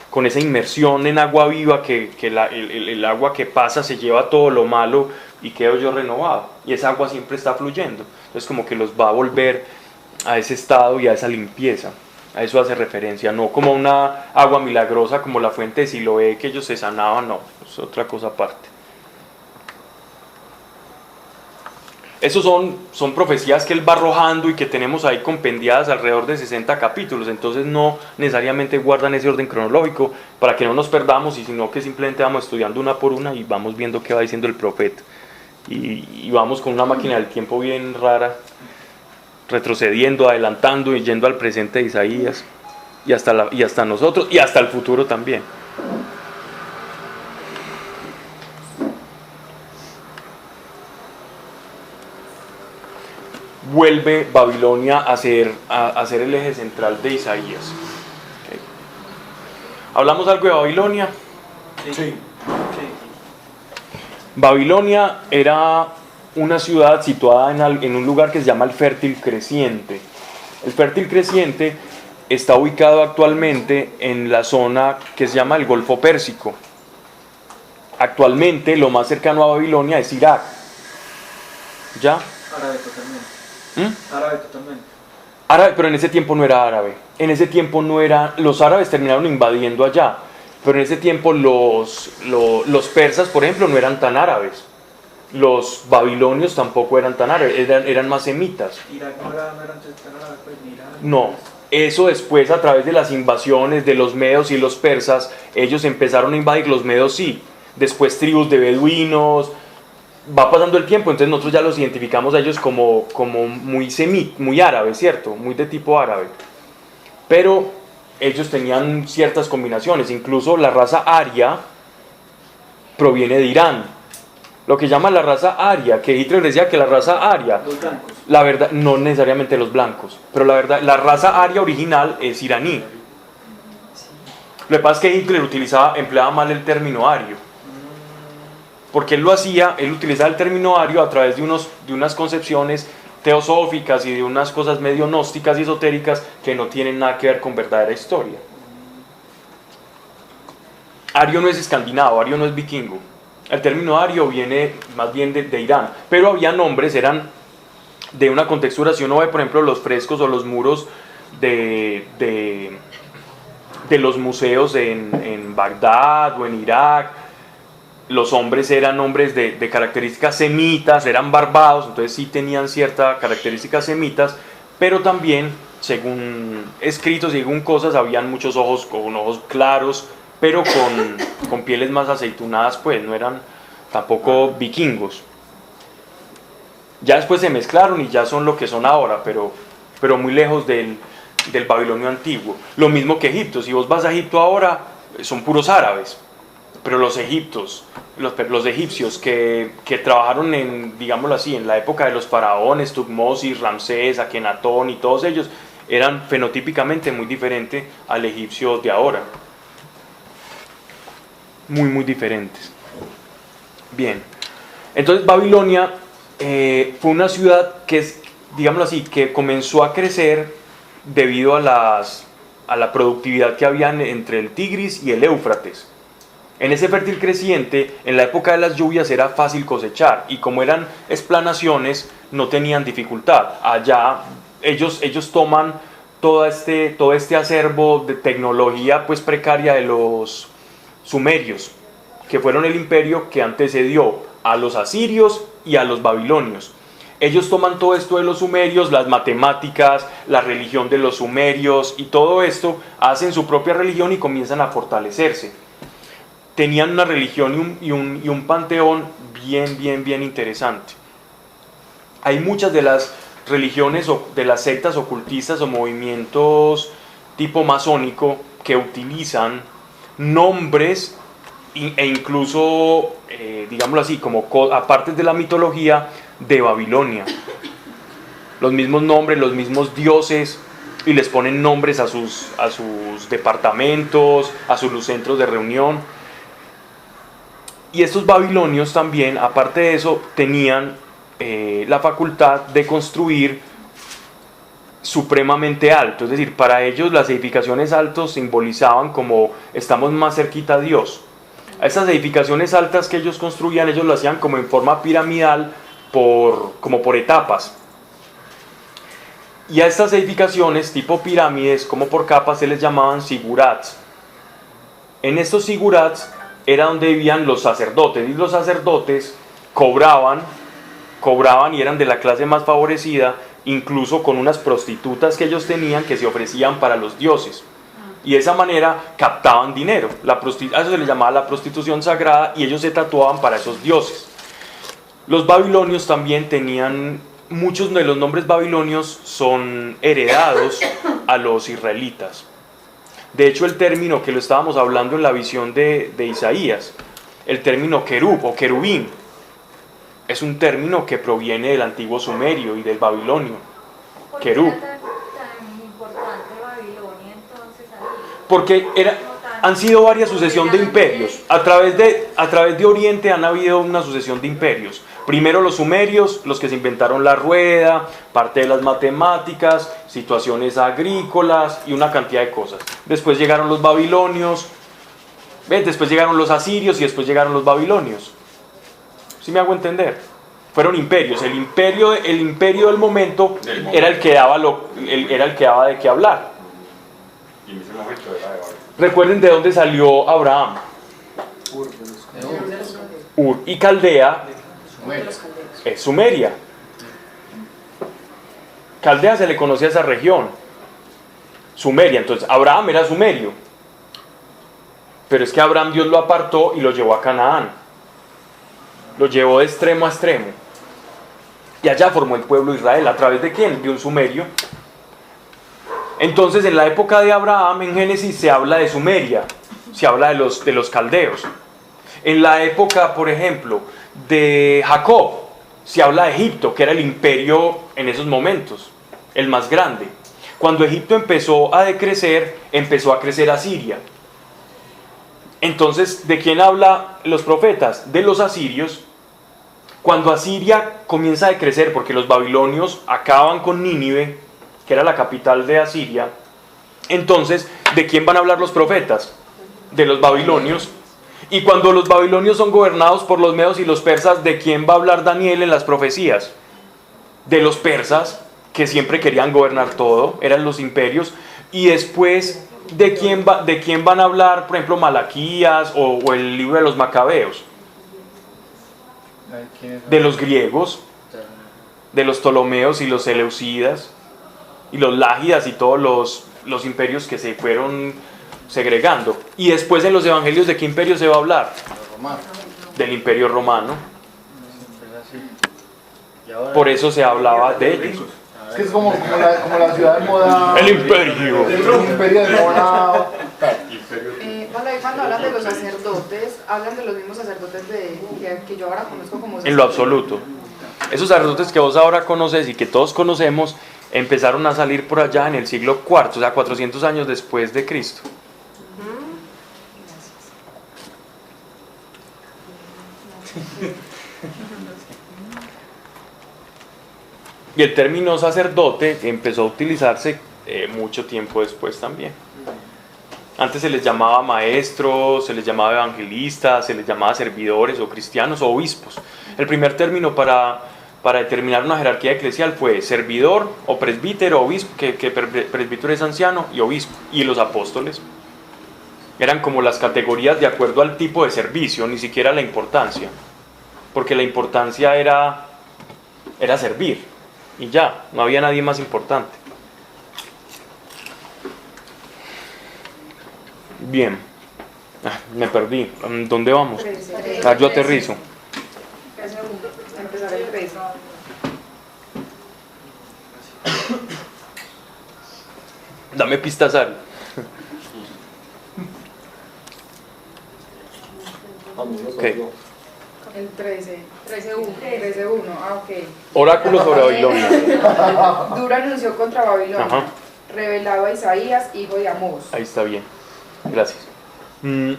Con esa inmersión en agua viva que el agua que pasa se lleva todo lo malo y quedo yo renovado. Y esa agua siempre está fluyendo. Entonces como que los va a volver a ese estado y a esa limpieza. A eso hace referencia, no como una agua milagrosa como la fuente de Siloé que ellos se sanaban, no, es otra cosa aparte. Esos son profecías que él va arrojando y que tenemos ahí compendiadas alrededor de 60 capítulos, entonces no necesariamente guardan ese orden cronológico para que no nos perdamos, y sino que simplemente vamos estudiando una por una y vamos viendo qué va diciendo el profeta. Y vamos con una máquina del tiempo bien rara, retrocediendo, adelantando y yendo al presente de Isaías y hasta nosotros y hasta el futuro también. Vuelve Babilonia a ser el eje central de Isaías. Okay. ¿Hablamos algo de Babilonia? Sí. Babilonia era una ciudad situada en un lugar que se llama el Fértil Creciente. El Fértil Creciente está ubicado actualmente en la zona que se llama el Golfo Pérsico. Actualmente lo más cercano a Babilonia es Irak. ¿Ya? Árabe totalmente. Árabe totalmente. Árabe, pero en ese tiempo no era árabe. En ese tiempo no era. Los árabes terminaron invadiendo allá. Pero en ese tiempo los persas, por ejemplo, no eran tan árabes. Los babilonios tampoco eran tan árabes, eran más semitas. Irak no era antes tan árabe, pues ni Irán. No, eso después a través de las invasiones de los medos y los persas, ellos empezaron a invadir, los medos sí. Después tribus de beduinos. Va pasando el tiempo, entonces nosotros ya los identificamos a ellos como muy árabes, ¿cierto? Muy de tipo árabe. Pero ellos tenían ciertas combinaciones, incluso la raza aria proviene de Irán. Lo que llaman la raza aria, que Hitler decía que la raza aria, Los blancos. la verdad, no necesariamente los blancos, pero la verdad, la raza aria original es iraní. Lo que pasa es que Hitler empleaba mal el término ario. Porque él utilizaba el término ario a través de unas concepciones teosóficas y de unas cosas medio gnósticas y esotéricas que no tienen nada que ver con verdadera historia. Ario no es escandinavo, ario no es vikingo. El término ario viene más bien de Irán, pero había nombres, eran de una contextura. Si uno ve, por ejemplo, los frescos o los muros de los museos en Bagdad o en Irak, los hombres eran hombres de características semitas, eran barbados, entonces sí tenían ciertas características semitas, pero también, según escritos, según cosas, habían muchos ojos con ojos claros, pero con pieles más aceitunadas, pues no eran tampoco vikingos. Ya después se mezclaron y ya son lo que son ahora, pero muy lejos del Babilonio antiguo. Lo mismo que Egipto, si vos vas a Egipto ahora, son puros árabes. Pero los egipcios que trabajaron digámoslo así, en la época de los faraones, Tutmosis, Ramsés, Akenatón y todos ellos, eran fenotípicamente muy diferentes al egipcio de ahora. Muy, muy diferentes. Bien, entonces Babilonia fue una ciudad que, digámoslo así, que comenzó a crecer debido a la productividad que había entre el Tigris y el Éufrates. En ese Fértil Creciente, en la época de las lluvias era fácil cosechar, y como eran explanaciones no tenían dificultad. Allá ellos toman todo este acervo de tecnología pues precaria de los sumerios, que fueron el imperio que antecedió a los asirios y a los babilonios. Ellos toman todo esto de los sumerios, las matemáticas, la religión de los sumerios y todo esto, hacen su propia religión y comienzan a fortalecerse. Tenían una religión y un panteón bien interesante. Hay muchas de las religiones o de las sectas ocultistas o movimientos tipo masónico que utilizan nombres e incluso, digámoslo así, como aparte de la mitología de Babilonia. Los mismos nombres, los mismos dioses, y les ponen nombres a sus departamentos, a sus centros de reunión. Y estos babilonios también, aparte de eso, tenían la facultad de construir supremamente alto. Es decir, para ellos las edificaciones altas simbolizaban como estamos más cerquita a Dios. A esas edificaciones altas que ellos construían, ellos lo hacían como en forma piramidal, como por etapas. Y a estas edificaciones tipo pirámides, como por capas, se les llamaban sigurats. En estos sigurats era donde vivían los sacerdotes, y los sacerdotes cobraban y eran de la clase más favorecida, incluso con unas prostitutas que ellos tenían que se ofrecían para los dioses. Y de esa manera captaban dinero. A eso se les llamaba la prostitución sagrada, y ellos se tatuaban para esos dioses. Los babilonios también tenían, muchos de los nombres babilonios son heredados a los israelitas. De hecho, el término que lo estábamos hablando en la visión de Isaías, el término querub o querubín, es un término que proviene del antiguo sumerio y del babilonio. ¿Por qué Querub. era tan importante Babilonia entonces ahí? Porque han sido varias sucesión de imperios. A través de Oriente han habido una sucesión de imperios. Primero los sumerios, los que se inventaron la rueda, parte de las matemáticas, situaciones agrícolas y una cantidad de cosas. Después llegaron los babilonios, después llegaron los asirios y después llegaron los babilonios. ¿Sí me hago entender? Fueron imperios. El imperio del momento era el que daba de qué hablar. Y en ese momento era de Babilonia. Recuerden de dónde salió Abraham. Ur y Caldea es Sumeria. Caldea se le conocía a esa región. Sumeria, entonces Abraham era sumerio. Pero es que Abraham Dios lo apartó y lo llevó a Canaán. Lo llevó de extremo a extremo. Y allá formó el pueblo de Israel. ¿A través de quién? De un sumerio. Entonces, en la época de Abraham, en Génesis, se habla de Sumeria. Se habla de los caldeos. En la época, por ejemplo, de Jacob, se habla de Egipto, que era el imperio en esos momentos, el más grande. Cuando Egipto empezó a decrecer, empezó a crecer Asiria. Entonces, ¿de quién habla los profetas? De los asirios. Cuando Asiria comienza a decrecer, porque los babilonios acaban con Nínive, que era la capital de Asiria, entonces, ¿de quién van a hablar los profetas? De los babilonios. Y cuando los babilonios son gobernados por los medos y los persas, ¿de quién va a hablar Daniel en las profecías? De los persas, que siempre querían gobernar todo, eran los imperios. Y después, ¿de quién van a hablar, por ejemplo, Malaquías o el libro de los Macabeos? De los griegos, de los Ptolomeos y los Seleucidas, y los Lágidas y todos los imperios que se fueron segregando. Y después en los evangelios, ¿de qué imperio se va a hablar? Del imperio romano. Por eso se hablaba de ellos. Es que es como la ciudad de moda. El imperio. El imperio de moda. Cuando hablan de los sacerdotes, hablan de los mismos sacerdotes que yo ahora conozco como sacerdotes. En lo absoluto. Esos sacerdotes que vos ahora conoces y que todos conocemos, empezaron a salir por allá en el siglo IV, o sea, 400 años después de Cristo. Y el término sacerdote empezó a utilizarse mucho tiempo después también. Antes se les llamaba maestros, se les llamaba evangelistas, se les llamaba servidores o cristianos o obispos. El primer término para determinar una jerarquía eclesial fue servidor o presbítero, obispo, que presbítero es anciano, y obispo, y los apóstoles. Eran como las categorías de acuerdo al tipo de servicio, ni siquiera la importancia. Porque la importancia era servir. Y ya, no había nadie más importante. Bien. Me perdí. ¿Dónde vamos? Yo aterrizo. Empezar el 3. Dame pistas, Ari. Ok. El 13. 13.1. Ok. Oráculo sobre Babilonia. Dura anunció contra Babilonia. Ajá. Revelado a Isaías, hijo de Amós. Ahí está bien. Gracias. Son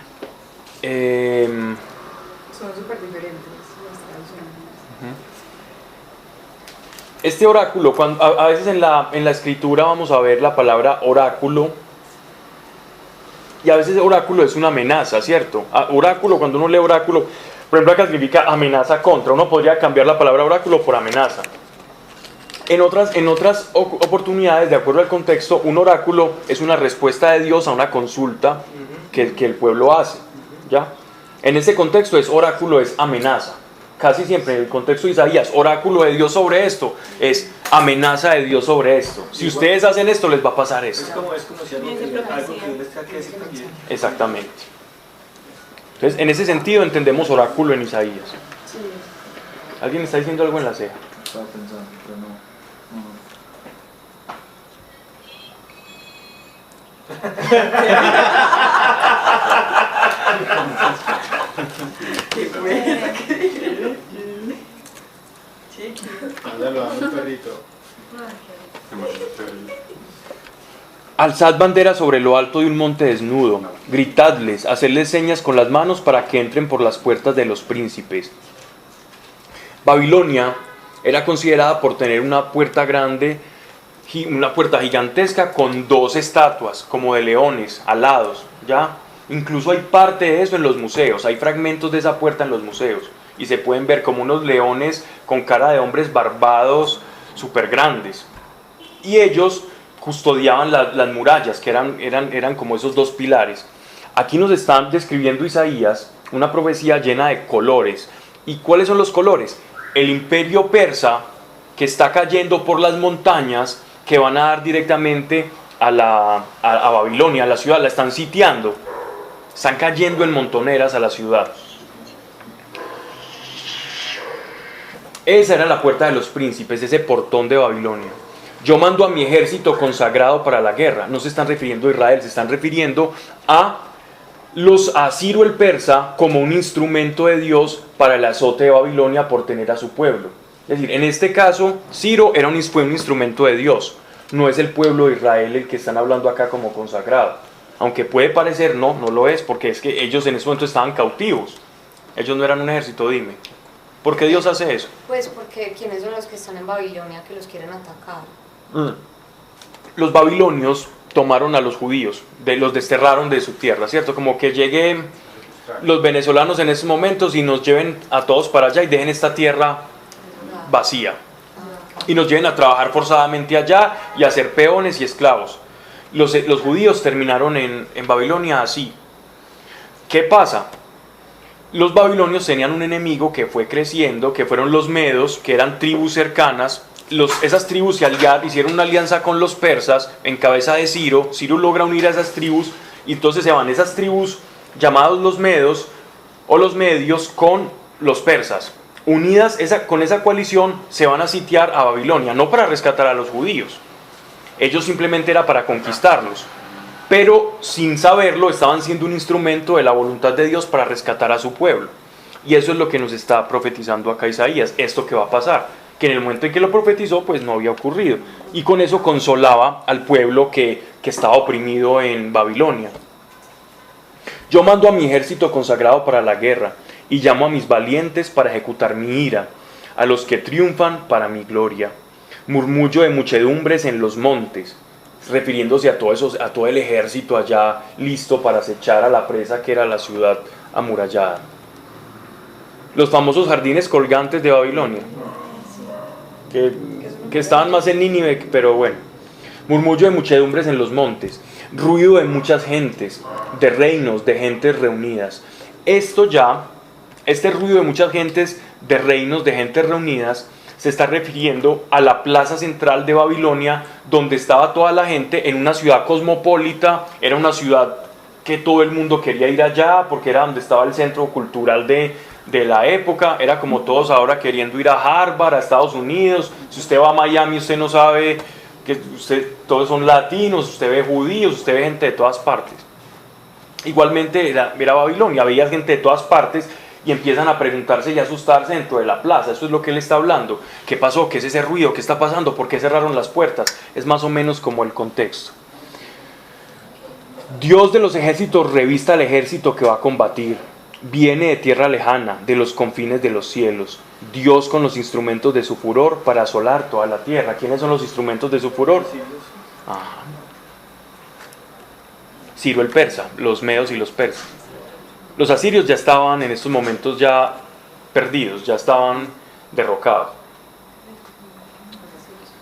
súper diferentes las traducciones. Este oráculo, a veces en la escritura vamos a ver la palabra oráculo, y a veces oráculo es una amenaza, ¿cierto? Oráculo, cuando uno lee oráculo, por ejemplo, acá significa amenaza contra. Uno podría cambiar la palabra oráculo por amenaza. En otras oportunidades, de acuerdo al contexto, un oráculo es una respuesta de Dios a una consulta que el pueblo hace, ¿ya? En ese contexto oráculo es amenaza. Casi siempre en el contexto de Isaías, oráculo de Dios sobre esto, es amenaza de Dios sobre esto. Si ustedes hacen esto, les va a pasar esto. Es como si algo que Dios les tenga que decir también. Exactamente. Entonces, en ese sentido entendemos oráculo en Isaías. ¿Alguien está diciendo algo en la ceja? Estaba pensando, pero no. Alzad bandera sobre lo alto de un monte desnudo, gritadles, hacedles señas con las manos para que entren por las puertas de los príncipes. Babilonia era considerada por tener una puerta grande, una puerta gigantesca con 2 estatuas, como de leones, alados, ¿ya? Incluso hay parte de eso en los museos, hay fragmentos de esa puerta en los museos, y se pueden ver como unos leones con cara de hombres barbados, súper grandes. Y ellos custodiaban las murallas, que eran como esos 2 pilares. Aquí nos están describiendo Isaías una profecía llena de colores. ¿Y cuáles son los colores? El imperio persa, que está cayendo por las montañas, que van a dar directamente a Babilonia, a la ciudad, la están sitiando. Están cayendo en montoneras a la ciudad. Esa era la puerta de los príncipes, ese portón de Babilonia. Yo mando a mi ejército consagrado para la guerra. No se están refiriendo a Israel, se están refiriendo a Ciro el persa como un instrumento de Dios para el azote de Babilonia por tener a su pueblo. Es decir, en este caso, Ciro fue un instrumento de Dios. No es el pueblo de Israel el que están hablando acá como consagrado. Aunque puede parecer, no lo es, porque es que ellos en ese momento estaban cautivos. Ellos no eran un ejército, dime. ¿Por qué Dios hace eso? Pues porque ¿quiénes son los que están en Babilonia que los quieren atacar? Los babilonios tomaron a los judíos, los desterraron de su tierra, ¿cierto? Como que lleguen los venezolanos en esos momentos y nos lleven a todos para allá y dejen esta tierra vacía. Y nos lleven a trabajar forzadamente allá y a ser peones y esclavos. Los judíos terminaron en Babilonia así. ¿Qué pasa? Los babilonios tenían un enemigo que fue creciendo, que fueron los medos, que eran tribus cercanas. Esas tribus hicieron una alianza con los persas en cabeza de Ciro. Ciro logra unir a esas tribus y entonces se van esas tribus llamados los medos o los medios con los persas. Unidas con esa coalición se van a sitiar a Babilonia, no para rescatar a los judíos. Ellos simplemente era para conquistarlos. Pero sin saberlo estaban siendo un instrumento de la voluntad de Dios para rescatar a su pueblo. Y eso es lo que nos está profetizando acá Isaías, esto que va a pasar. Que en el momento en que lo profetizó, pues no había ocurrido. Y con eso consolaba al pueblo que estaba oprimido en Babilonia. Yo mando a mi ejército consagrado para la guerra, y llamo a mis valientes para ejecutar mi ira, a los que triunfan para mi gloria. Murmullo de muchedumbres en los montes, refiriéndose a todo el ejército allá listo para acechar a la presa que era la ciudad amurallada. Los famosos jardines colgantes de Babilonia, que estaban más en Nínive, pero bueno. murmullo de muchedumbres en los montes, ruido de muchas gentes, de reinos, de gentes reunidas. Este ruido de muchas gentes, de reinos, de gentes reunidas, se está refiriendo a la plaza central de Babilonia, donde estaba toda la gente en una ciudad cosmopolita. Era una ciudad que todo el mundo quería ir allá, porque era donde estaba el centro cultural de la época. Era como todos ahora queriendo ir a Harvard, a Estados Unidos. Si usted va a Miami, usted no sabe que todos son latinos, usted ve judíos, usted ve gente de todas partes. Igualmente era Babilonia, veía gente de todas partes y empiezan a preguntarse y a asustarse dentro de la plaza. Eso es lo que él está hablando. ¿Qué pasó? ¿Qué es ese ruido? ¿Qué está pasando? ¿Por qué cerraron las puertas? Es más o menos como el contexto. Dios de los ejércitos revista al ejército que va a combatir. Viene de tierra lejana, de los confines de los cielos. Dios con los instrumentos de su furor para asolar toda la tierra. ¿Quiénes son los instrumentos de su furor? Ciro el persa, los medos y los persas. Los asirios ya estaban en estos momentos ya perdidos, ya estaban derrocados.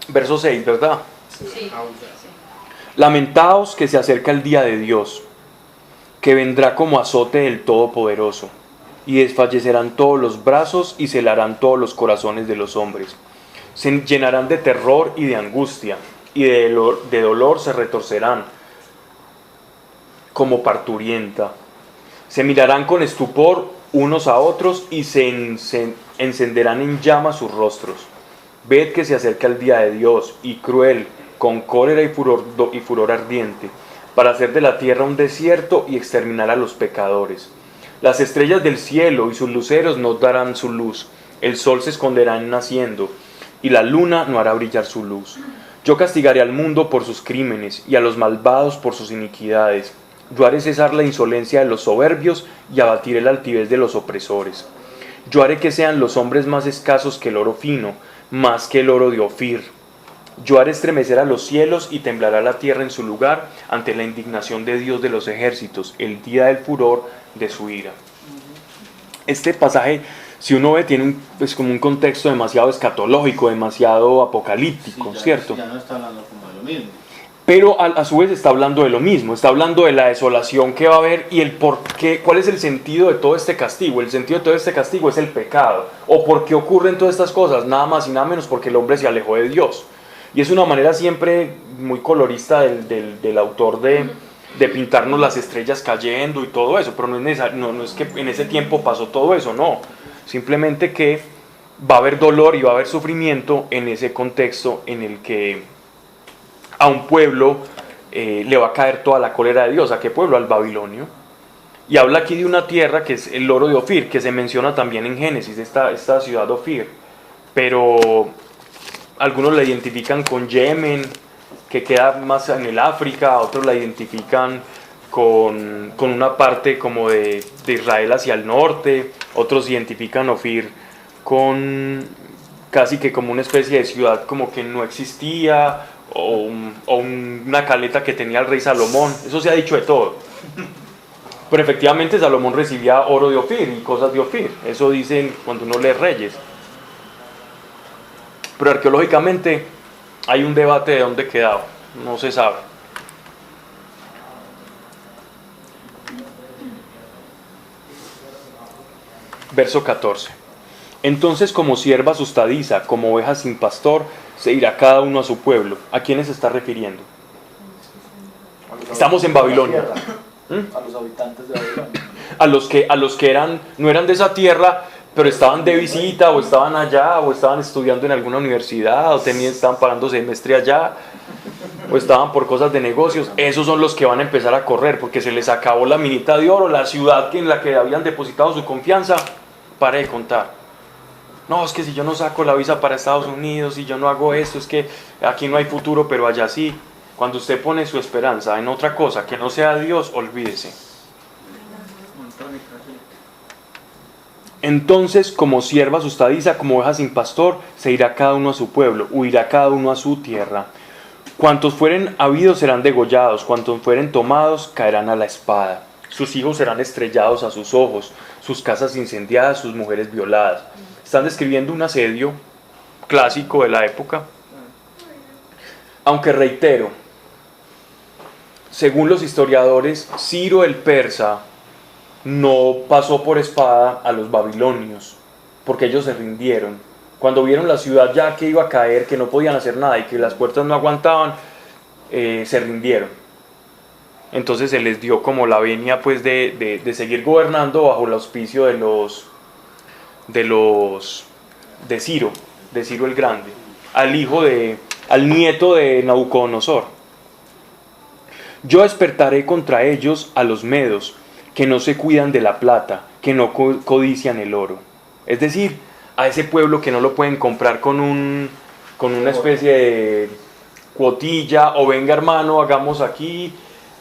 Verso 6, ¿verdad? Sí. Lamentaos que se acerca el día de Dios, que vendrá como azote del Todopoderoso, y desfallecerán todos los brazos y celarán todos los corazones de los hombres. Se llenarán de terror y de angustia, y de dolor se retorcerán como parturienta. Se mirarán con estupor unos a otros y se encenderán en llamas sus rostros. Ved que se acerca el día de Dios, y cruel, con cólera y furor ardiente, para hacer de la tierra un desierto y exterminar a los pecadores. Las estrellas del cielo y sus luceros no darán su luz, el sol se esconderá en naciendo, y la luna no hará brillar su luz. Yo castigaré al mundo por sus crímenes, y a los malvados por sus iniquidades. Yo haré cesar la insolencia de los soberbios y abatiré la altivez de los opresores. Yo haré que sean los hombres más escasos que el oro fino, más que el oro de Ofir. Yo haré estremecer a los cielos y temblará la tierra en su lugar ante la indignación de Dios de los ejércitos, el día del furor de su ira. Este pasaje, si uno ve, tiene como un contexto demasiado escatológico, demasiado apocalíptico, sí, ¿cierto? Ya no está hablando como de lo mismo. Pero a su vez está hablando de lo mismo, está hablando de la desolación que va a haber y el por qué, cuál es el sentido de todo este castigo. El sentido de todo este castigo es el pecado. ¿O por qué ocurren todas estas cosas? Nada más y nada menos porque el hombre se alejó de Dios. Y es una manera siempre muy colorista del autor de pintarnos las estrellas cayendo y todo eso, pero no es que en ese tiempo pasó todo eso, no. Simplemente que va a haber dolor y va a haber sufrimiento en ese contexto en el que a un pueblo le va a caer toda la cólera de Dios. ¿A qué pueblo? Al babilonio. Y habla aquí de una tierra que es el oro de Ofir, que se menciona también en Génesis, esta ciudad de Ofir. Pero algunos la identifican con Yemen, que queda más en el África, otros la identifican con una parte como de Israel hacia el norte, otros identifican Ofir con casi que como una especie de ciudad como que no existía, o una caleta que tenía el rey Salomón. Eso se ha dicho de todo, pero efectivamente Salomón recibía oro de Ofir y cosas de Ofir. Eso dicen cuando uno lee Reyes. Pero arqueológicamente hay un debate de dónde quedaba, no se sabe. Verso 14. Entonces, como sierva asustadiza, como oveja sin pastor, se irá cada uno a su pueblo. ¿A quiénes se está refiriendo? Estamos en Babilonia. A los habitantes de Babilonia. A los que no eran de esa tierra, pero estaban de visita, o estaban allá, o estaban estudiando en alguna universidad, o estaban pagando semestre allá, o estaban por cosas de negocios. Esos son los que van a empezar a correr, porque se les acabó la minita de oro, la ciudad en la que habían depositado su confianza. Pare de contar. No, es que si yo no saco la visa para Estados Unidos, si yo no hago esto, es que aquí no hay futuro, pero allá sí. Cuando usted pone su esperanza en otra cosa que no sea Dios, olvídese. Entonces, como sierva asustadiza, como oveja sin pastor, se irá cada uno a su pueblo, huirá cada uno a su tierra. Cuantos fueren habidos serán degollados, cuantos fueren tomados caerán a la espada. Sus hijos serán estrellados a sus ojos, sus casas incendiadas, sus mujeres violadas. Están describiendo un asedio clásico de la época. aunque reitero, según los historiadores, Ciro el persa no pasó por espada a los babilonios, porque ellos se rindieron. Cuando vieron la ciudad ya que iba a caer, que no podían hacer nada y que las puertas no aguantaban, se rindieron. Entonces se les dio como la venia pues de seguir gobernando bajo el auspicio de Ciro el Grande, al nieto de Nabucodonosor. Yo despertaré contra ellos a los medos, que no se cuidan de la plata, que no codician el oro. Es decir, a ese pueblo que no lo pueden comprar con una especie de cuotilla, o venga hermano, hagamos aquí,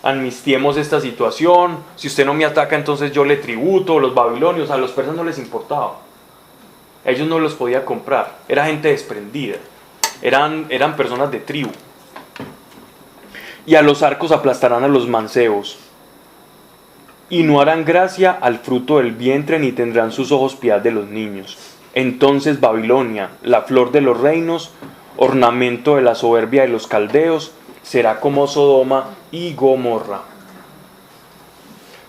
amnistiemos esta situación, si usted no me ataca entonces yo le tributo. Los babilonios, a los persas no les importaba, ellos no los podían comprar, era gente desprendida, eran personas de tribu. Y a los arcos aplastarán a los mancebos, y no harán gracia al fruto del vientre, ni tendrán sus ojos piedad de los niños. Entonces Babilonia, la flor de los reinos, ornamento de la soberbia de los caldeos, será como Sodoma y Gomorra,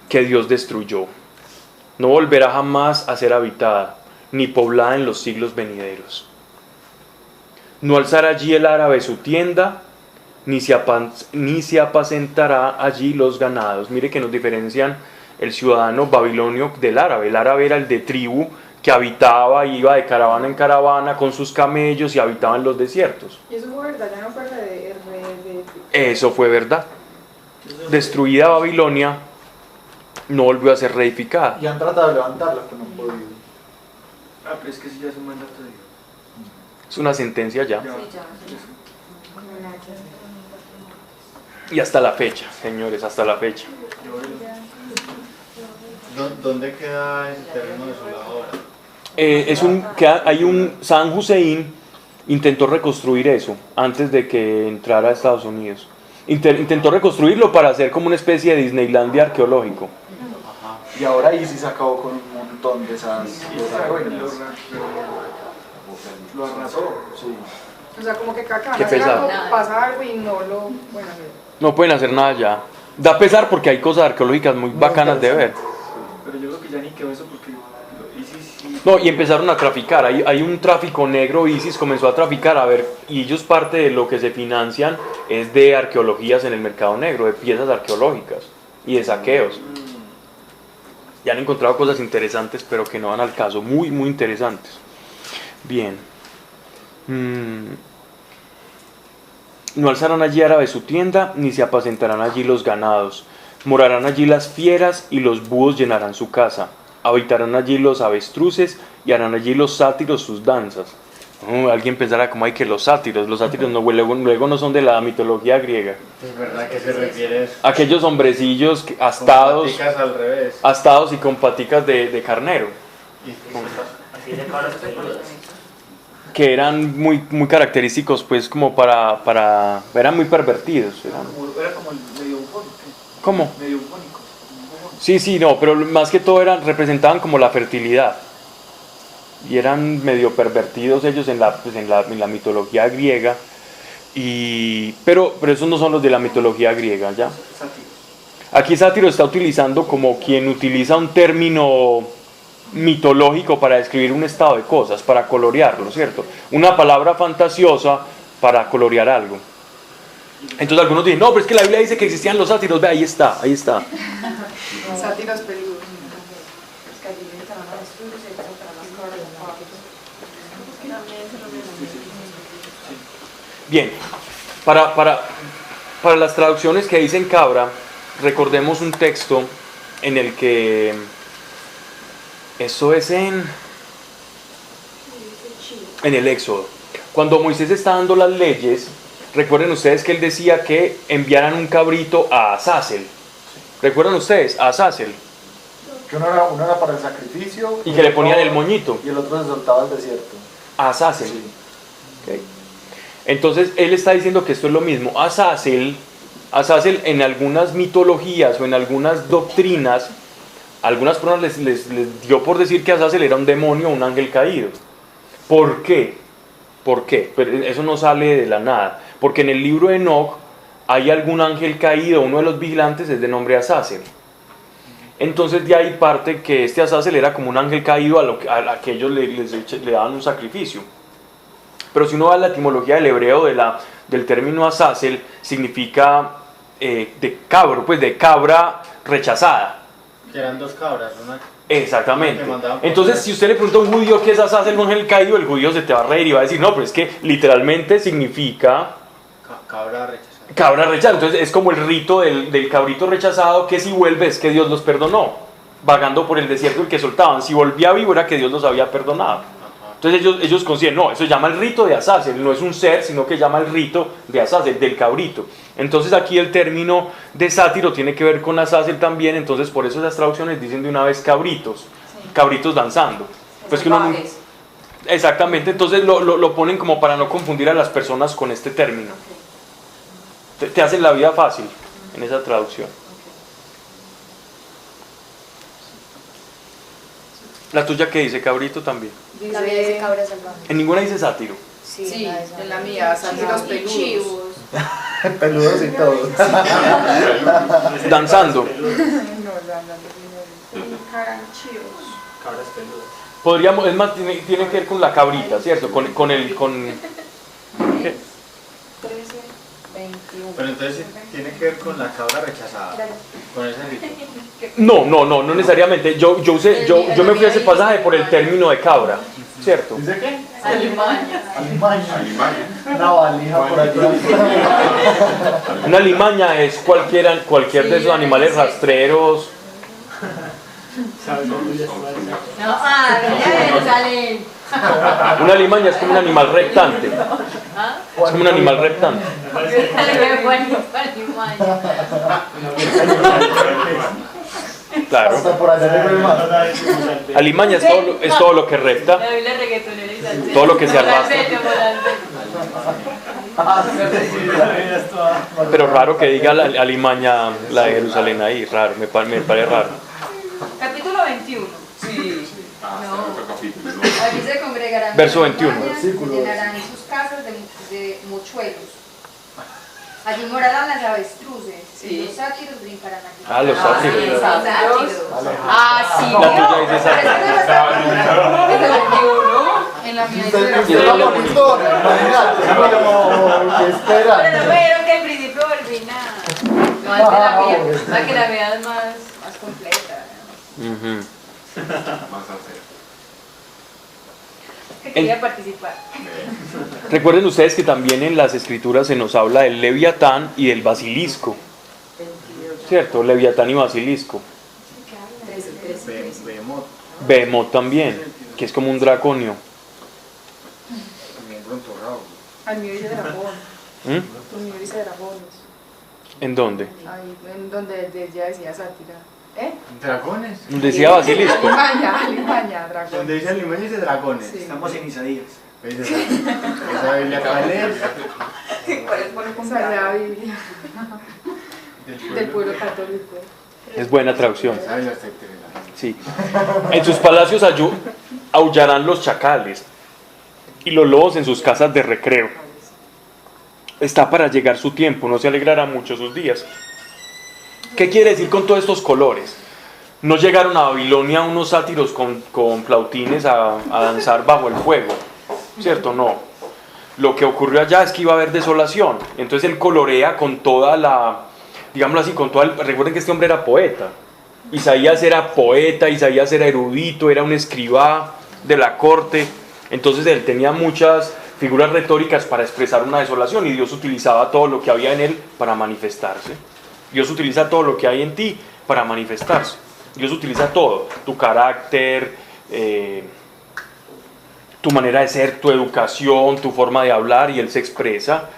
que Dios destruyó. No volverá jamás a ser habitada, ni poblada en los siglos venideros. No alzará allí el árabe su tienda, ni se apacentará allí los ganados. Mire que nos diferencian el ciudadano babilonio del árabe. El árabe era el de tribu, que habitaba, iba de caravana en caravana con sus camellos y habitaba en los desiertos. Y eso fue verdad, ya no fue Eso fue verdad. Destruida Babilonia, no volvió a ser reedificada. Y han tratado de levantarla, pero no han podido. Ah, pero es que eso ya es un mandato de Dios. Es una sentencia ya. Sí, ya. Y hasta la fecha, señores, hasta la fecha. ¿Dónde queda ese terreno desolado ahora? Hay un San Hussein intentó reconstruir eso antes de que entrara a Estados Unidos. Intentó reconstruirlo para hacer como una especie de Disneylandia arqueológico. Ajá. Y ahora ISIS acabó con un montón de esas ruinas. Lo arrasó. Sí. O sea, como que Qué cada pesado. pasa algo y no lo... Bueno, No pueden hacer nada ya. Da pesar porque hay cosas arqueológicas muy bacanas de ver. Pero yo creo que ya ni quedó eso porque ISIS sí. No, y empezaron a traficar. Hay un tráfico negro. ISIS comenzó a traficar, a ver, y ellos parte de lo que se financian es de arqueologías en el mercado negro, de piezas arqueológicas y de saqueos. Ya han encontrado cosas interesantes, pero que no van al caso. Muy, muy interesantes. Bien. No alzarán allí árabe su tienda, ni se apacentarán allí los ganados. Morarán allí las fieras, y los búhos llenarán su casa. Habitarán allí los avestruces, y harán allí los sátiros sus danzas. Alguien pensará como hay que los sátiros no, luego no son de la mitología griega. Es verdad que se refiere a eso. Aquellos hombrecillos Con paticas al revés. astados y con paticas de carnero, Así de cabras peludas. que eran muy, muy característicos, pues como eran muy pervertidos. Era como el medio bufónico. ¿Cómo? Medio bufónico. Sí, no, pero más que todo representaban como la fertilidad. Y eran medio pervertidos ellos en la mitología griega. Pero esos no son los de la mitología griega, ¿ya? Aquí Sátiro está utilizando como quien utiliza un término mitológico para describir un estado de cosas, para colorearlo, ¿cierto? Una palabra fantasiosa para colorear algo. Entonces algunos dicen, no, pero es que la Biblia dice que existían los sátiros. Ve, ahí está. sátiros peludos. Bien, para las traducciones que dicen cabra, recordemos un texto en el que eso es en el Éxodo. Cuando Moisés está dando las leyes, recuerden ustedes que él decía que enviaran un cabrito a Azazel. ¿Recuerdan ustedes? A Azazel. Que uno era para el sacrificio. Y que le ponían el moñito. Y el otro se soltaba al desierto. A Azazel. Sí. Okay. Entonces él está diciendo que esto es lo mismo. Azazel en algunas mitologías o en algunas doctrinas, algunas personas les dio por decir que Azazel era un demonio o un ángel caído. ¿Por qué? Pero eso no sale de la nada. porque en el libro de Enoch hay algún ángel caído, uno de los vigilantes es de nombre Azazel. Entonces de ahí parte que este Azazel era como un ángel caído a que ellos le daban un sacrificio. Pero si uno va a la etimología del hebreo del término Azazel, significa de cabro, pues de cabra rechazada. Que eran dos cabras, una... Exactamente. Entonces, si usted le pregunta a un judío qué es Azazel, un ángel caído, el judío se te va a reír y va a decir, no, pero es que literalmente significa cabra rechazada. Cabra rechazada. Entonces es como el rito del cabrito rechazado, que si vuelve es que Dios los perdonó, vagando por el desierto el que soltaban. Si volvía vivo era que Dios los había perdonado. Entonces ellos consideran, no, eso se llama el rito de Azazel, no es un ser, sino que llama el rito de Azazel, del cabrito. Entonces aquí el término de sátiro tiene que ver con Azazel también, entonces por eso esas traducciones dicen de una vez cabritos, cabritos danzando. Pues que uno, exactamente, entonces lo ponen como para no confundir a las personas con este término. Te hacen la vida fácil en esa traducción. ¿La tuya qué dice? ¿Cabrito también? Dice cabra salvaje. En ninguna dice sátiro. Sí, en la mía, sátiros peludos. Peludos y todos. Danzando. Cabras peludas. Podríamos, es más, tiene que ver con la cabrita, ¿cierto? Con ¿qué? 13, 21. Pero entonces tiene que ver con la cabra rechazada, con ese rito. No necesariamente. Yo me fui a ese pasaje por el término de cabra, ¿cierto? ¿Dice qué? Alimaña. Alimaña. Una valija por allá. Una limaña es cualquier de esos animales rastreros. No, ya salen. Una limaña es como un animal reptante. Es como un animal reptante. Claro. Hasta por allá le más. Alimaña es todo lo que repta, todo lo que se arrastra. Pero raro que diga la alimaña, la de Jerusalén ahí, raro, me parece raro. Capítulo 21. Sí. No. Capítulo. Allí se congregarán. Verso 21. Y llenarán sus casas de mochuelos. Allí morarán las avestruces. Y los sátiros brincarán aquí. Ah, los sátiros. Sí, ¿verdad? sátiros. Ah, sí. La tuya dice sátiro. Es el 21. En la mía Usted dice la monitor, imagínate. No, ¿qué espera? Pero que el principio o el final. No, es de la mía. Para que la veas más completa. Ujú. Más hacer. Que quería participar. Recuerden ustedes que también en las escrituras se nos habla del leviatán y del basilisco, ¿cierto? Leviatán y basilisco. Behemoth también, que es como un draconio. al mío dice dragón. El mío dice dragones. ¿En dónde? Ahí, en donde ella decía sátira. ¿Eh? ¿Dragones? Decía basilisco. Alimaña, dragón. Donde dice Alimaña dice dragones. Sí. Estamos en Isaías. Esa Biblia cuál es. Esa es la Biblia del pueblo católico. Es buena traducción. Esa Biblia está interesante. Sí. En sus palacios aullarán los chacales y los lobos en sus casas de recreo. Está para llegar su tiempo, no se alegrará mucho sus días. ¿Qué quiere decir con todos estos colores? No llegaron a Babilonia unos sátiros con flautines a danzar bajo el fuego, ¿cierto? No. Lo que ocurrió allá es que iba a haber desolación. Entonces él colorea con toda la, digámoslo así, con toda recuerden que este hombre era poeta. Isaías era poeta, Isaías era erudito, era un escribá de la corte. Entonces él tenía muchas figuras retóricas para expresar una desolación y Dios utilizaba todo lo que había en él para manifestarse. Dios utiliza todo lo que hay en ti para manifestarse. Dios utiliza todo, tu carácter, tu manera de ser, tu educación, tu forma de hablar, y Él se expresa.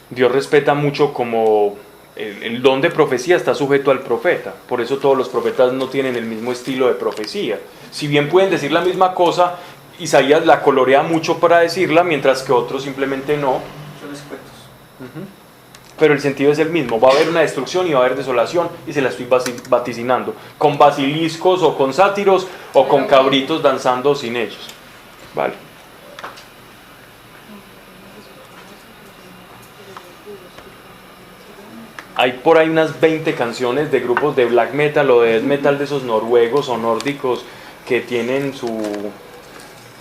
Dios respeta mucho como el don de profecía está sujeto al profeta. Por eso todos los profetas no tienen el mismo estilo de profecía. Si bien pueden decir la misma cosa, Isaías la colorea mucho para decirla, mientras que otros simplemente no. Son escuetos. Pero el sentido es el mismo. Va a haber una destrucción y va a haber desolación, y se la estoy vaticinando. Con basiliscos o con sátiros o con cabritos danzando sin ellos. Vale. hay por ahí unas 20 canciones de grupos de black metal o de death metal de esos noruegos o nórdicos que tienen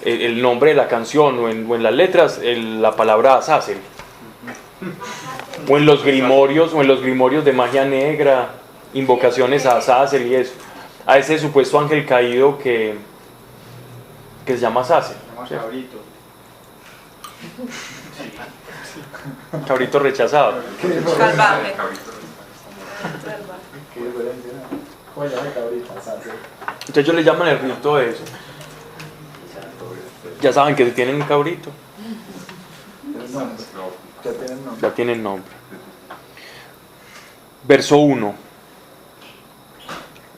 el nombre de la canción o en las letras la palabra Azazel. O en los grimorios de magia negra, invocaciones a Azazel y eso. A ese supuesto ángel caído que se llama Azazel. Cabrito. Cabrito rechazado. Salvaje. Qué diferencia, ¿no? Joya de cabrita, salsa. Entonces ellos le llaman el rito de eso. Ya saben que tienen un cabrito. El nombre. Ya tienen nombre. Ya tienen nombre. Verso 1.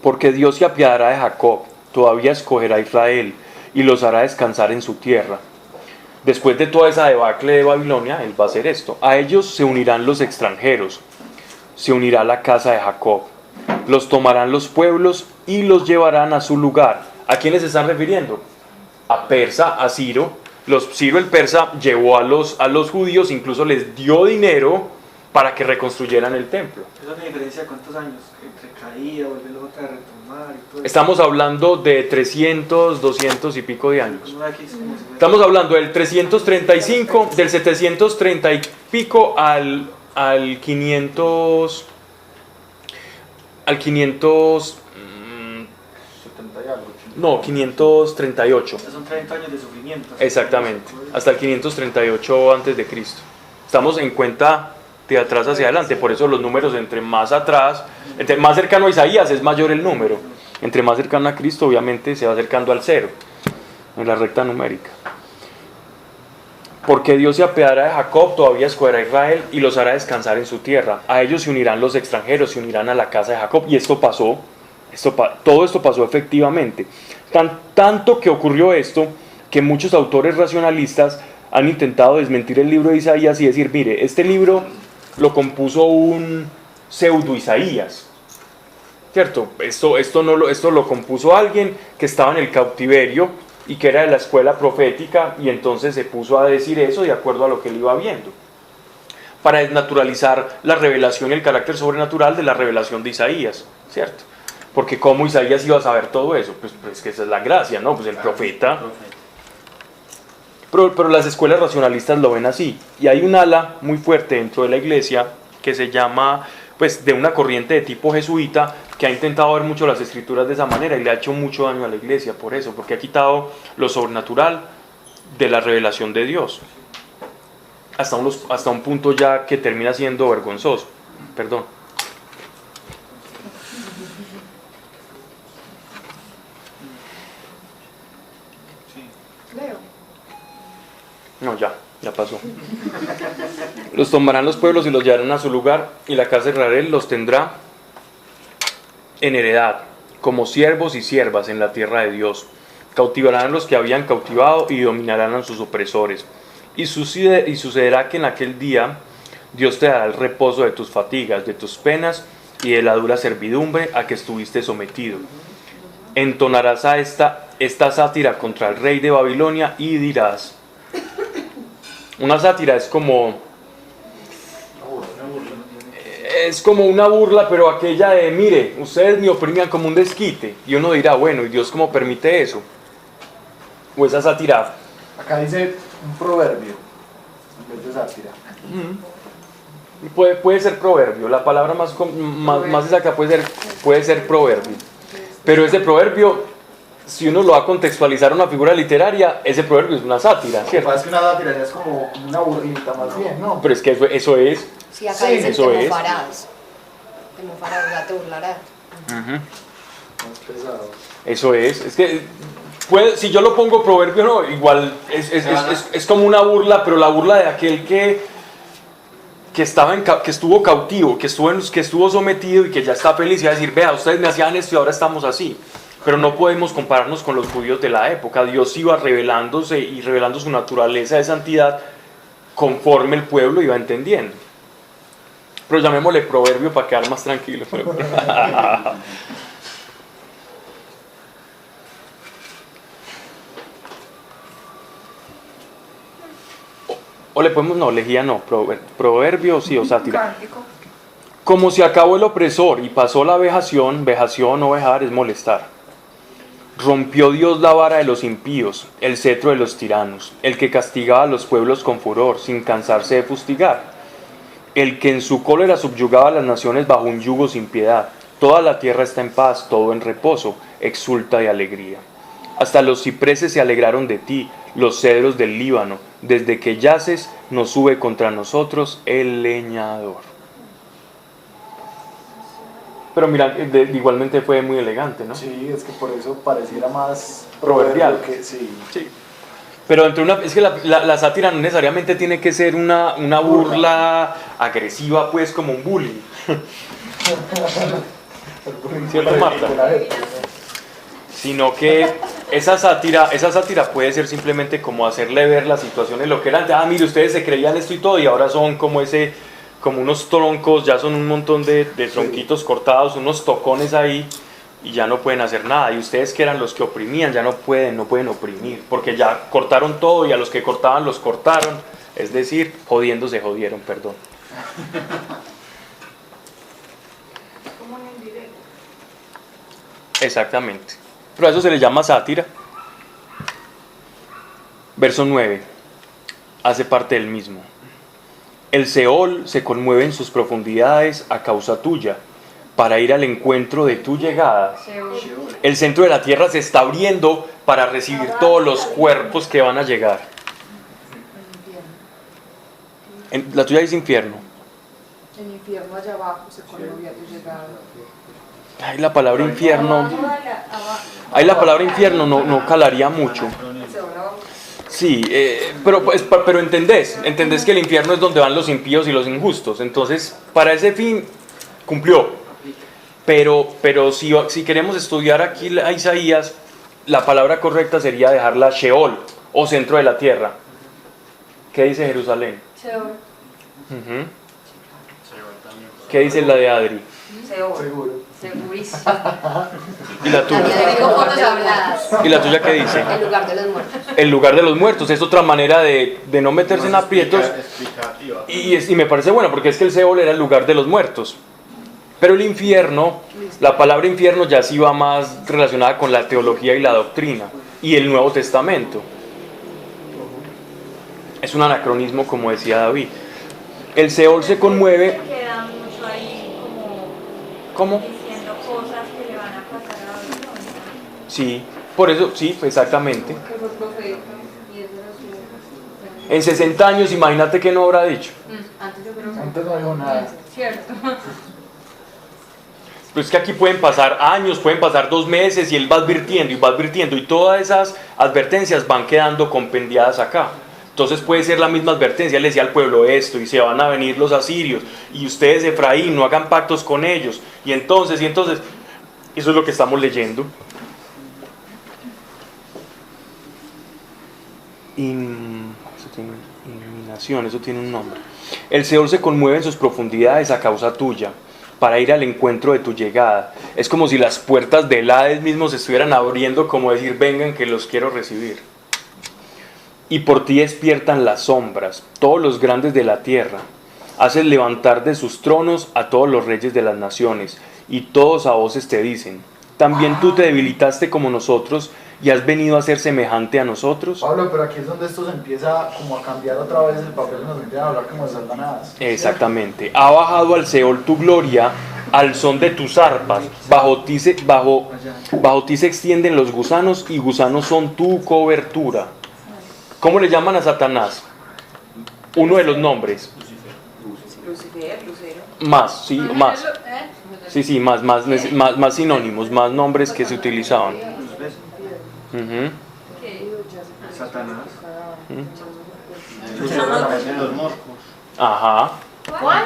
Porque Dios se apiadará de Jacob, todavía escogerá a Israel y los hará descansar en su tierra. Después de toda esa debacle de Babilonia, Él va a hacer esto. A ellos se unirán los extranjeros, se unirá la casa de Jacob. Los tomarán los pueblos y los llevarán a su lugar. ¿A quiénes se están refiriendo? A Persa, a Ciro. Ciro el persa llevó a los judíos, incluso les dio dinero para que reconstruyeran el templo. ¿Esa es la diferencia de cuántos años? Entre caída, volverlos otra vez a retomar y todo eso. Estamos hablando de 300, 200 y pico de años. No, aquí es como si fuera- Estamos hablando del 335, del 730 y pico al 500... Al 500... 70 y algo. No, 538. Ya son 30 años de sufrimiento. Exactamente. Hasta el 538 antes de Cristo. Estamos en cuenta de atrás hacia adelante. Por eso los números entre más atrás, entre más cercano a Isaías es mayor el número. Entre más cercano a Cristo obviamente se va acercando al cero. En la recta numérica. Porque Dios se apiadará de Jacob, todavía escogerá a Israel y los hará descansar en su tierra. A ellos se unirán los extranjeros, se unirán a la casa de Jacob. Y esto pasó, todo esto pasó efectivamente. Tanto que ocurrió esto, que muchos autores racionalistas han intentado desmentir el libro de Isaías y decir, mire, este libro lo compuso un pseudo Isaías. ¿Cierto? Esto lo compuso alguien que estaba en el cautiverio y que era de la escuela profética, y entonces se puso a decir eso de acuerdo a lo que él iba viendo, para desnaturalizar la revelación y el carácter sobrenatural de la revelación de Isaías, ¿cierto? Porque ¿cómo Isaías iba a saber todo eso? Pues que esa es la gracia, ¿no? Pues el profeta. Pero las escuelas racionalistas lo ven así, y hay un ala muy fuerte dentro de la iglesia que se llama, pues, de una corriente de tipo jesuita, que ha intentado ver mucho las escrituras de esa manera y le ha hecho mucho daño a la iglesia por eso, porque ha quitado lo sobrenatural de la revelación de Dios hasta un punto ya que termina siendo vergonzoso. Perdón. Leo. No, ya pasó. Los tomarán los pueblos y los llevarán a su lugar, y la casa de Israel los tendrá en heredad, como siervos y siervas en la tierra de Dios. Cautivarán a los que habían cautivado y dominarán a sus opresores. Y sucederá que en aquel día Dios te dará el reposo de tus fatigas, de tus penas y de la dura servidumbre a que estuviste sometido. Entonarás a esta sátira contra el rey de Babilonia y dirás. Una sátira es como una burla, pero aquella de, mire, ustedes me oprimían como un desquite. Y uno dirá, bueno, ¿y Dios cómo permite eso? O esa sátira. Acá dice un proverbio en vez de sátira. Puede ser proverbio, la palabra más exacta puede ser proverbio. Pero ese proverbio, si uno lo va a contextualizar a una figura literaria, ese proverbio es una sátira, Lo que ¿cierto? pasa es que una sátira ya es como una burlita más bien, ¿no? Pero es que eso es. Sí, acá Sí, dicen eso te es. mofarás. Te mofarás, ya te burlarás. Más pesado. Eso es que si yo lo pongo proverbio, no, igual es como una burla, pero la burla de aquel que estuvo cautivo, que estuvo sometido y que ya está feliz y va a decir, vea, ustedes me hacían esto y ahora estamos así. Pero no podemos compararnos con los judíos de la época. Dios iba revelándose y revelando su naturaleza de santidad conforme el pueblo iba entendiendo. Pero llamémosle proverbio para quedar más tranquilo. O le podemos, no, elegía no, proverbio sí o sátira. Cántico. Como se acabó el opresor y pasó la vejación, vejación o vejar es molestar. Rompió Dios la vara de los impíos, el cetro de los tiranos, el que castigaba a los pueblos con furor, sin cansarse de fustigar. El que en su cólera subyugaba a las naciones bajo un yugo sin piedad. Toda la tierra está en paz, todo en reposo, exulta de alegría. Hasta los cipreses se alegraron de ti, los cedros del Líbano. Desde que yaces, no sube contra nosotros el leñador. Pero mira, igualmente fue muy elegante, ¿no? Sí, es que por eso pareciera más Proverbial. que sí. Sí. Pero es que la sátira no necesariamente tiene que ser una burla agresiva, pues, como un bullying. ¿Cierto, Marta? Sino que esa sátira puede ser simplemente como hacerle ver la situación en lo que era antes. Ah, mire, ustedes se creían esto y todo y ahora son como unos troncos, ya son un montón de tronquitos cortados, unos tocones ahí y ya no pueden hacer nada. Y ustedes que eran los que oprimían ya no pueden oprimir, porque ya cortaron todo y a los que cortaban los cortaron, es decir, jodiendo se jodieron, perdón. Como un indirecto. Exactamente. Pero a eso se le llama sátira. Verso 9. Hace parte del mismo. El Seol se conmueve en sus profundidades a causa tuya, para ir al encuentro de tu llegada. El centro de la tierra se está abriendo para recibir todos los cuerpos que van a llegar. La tuya dice infierno. El infierno allá abajo se conmovió a tu llegada. Ay, la palabra infierno. Ahí la palabra infierno no calaría mucho. Sí, pero entendés que el infierno es donde van los impíos y los injustos. Entonces, para ese fin, cumplió. Pero si queremos estudiar aquí a Isaías, la palabra correcta sería dejarla Sheol, o centro de la tierra. ¿Qué dice Jerusalén? Seol. Uh-huh. ¿Qué dice la de Adri? Seol. Seguro. Segurísimo. ¿Y la tuya? Tengo fotos habladas. ¿Y la tuya qué dice? El lugar de los muertos. El lugar de los muertos. Es otra manera de no meterse en aprietos. Y me parece bueno, porque es que el Seol era el lugar de los muertos. Pero el infierno, la palabra infierno ya sí va más relacionada con la teología y la doctrina. Y el Nuevo Testamento. Es un anacronismo, como decía David. El Seol se conmueve. Queda mucho ahí ¿Cómo? diciendo cosas que le van a pasar a Babilonia. Sí, por eso, sí, exactamente. Que fue profeta y eso era su... En 60 años, imagínate que no habrá dicho. Antes yo creo que... Antes no dijo nada. Cierto. Pues que aquí pueden pasar años, pueden pasar 2 meses y él va advirtiendo y todas esas advertencias van quedando compendiadas acá. Entonces puede ser la misma advertencia, él decía al pueblo esto, y se van a venir los asirios, y ustedes Efraín, no hagan pactos con ellos, y entonces, eso es lo que estamos leyendo. Eso tiene iluminación, eso tiene un nombre. El Seol se conmueve en sus profundidades a causa tuya, para ir al encuentro de tu llegada. Es como si las puertas del Hades mismo se estuvieran abriendo, como decir, vengan que los quiero recibir. Y por ti despiertan las sombras, todos los grandes de la tierra. Haces levantar de sus tronos a todos los reyes de las naciones, y todos a voces te dicen, ¿también tú te debilitaste como nosotros y has venido a ser semejante a nosotros? Pablo, pero aquí es donde esto se empieza como a cambiar otra vez el papel y nos empiezan a hablar como de Satanás. Exactamente. Ha bajado al Seol tu gloria, al son de tus arpas. Bajo ti se extienden los gusanos, y gusanos son tu cobertura. ¿Cómo le llaman a Satanás? Uno de los nombres. Lucifer, Lucero. Más, sí, más. Sí, más sinónimos, más nombres que se utilizaban. Uh-huh. Satanás. Los moscos. Ajá. ¿Cuál?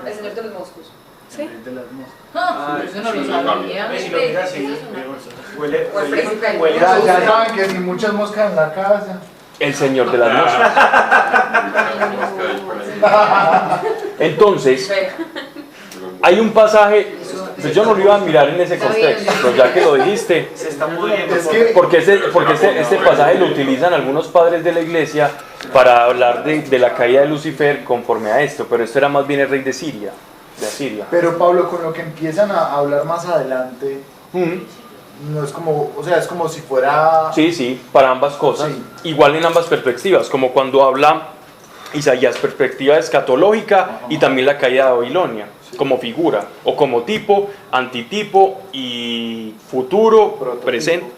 El señor de los moscos. ¿Sí? De las moscas. Eso no lo sabía. Si lo miras así, Huele. Ya saben que si muchas moscas en la casa. El señor de las moscas. Entonces, hay un pasaje, pues yo no lo iba a mirar en ese contexto, pero ya que lo dijiste, Se está muriendo. Es que porque este pasaje lo utilizan algunos padres de la iglesia para hablar de la caída de Lucifer conforme a esto, pero esto era más bien el rey de Siria. de Asiria. Pero Pablo, con lo que empiezan a hablar más adelante, no es como, o sea, es como si fuera... Sí, para ambas cosas, Sí. igual en ambas perspectivas, como cuando habla Isaías, perspectiva escatológica y también la caída de Babilonia, como figura, o como tipo, antitipo y futuro, Prototipo. presente.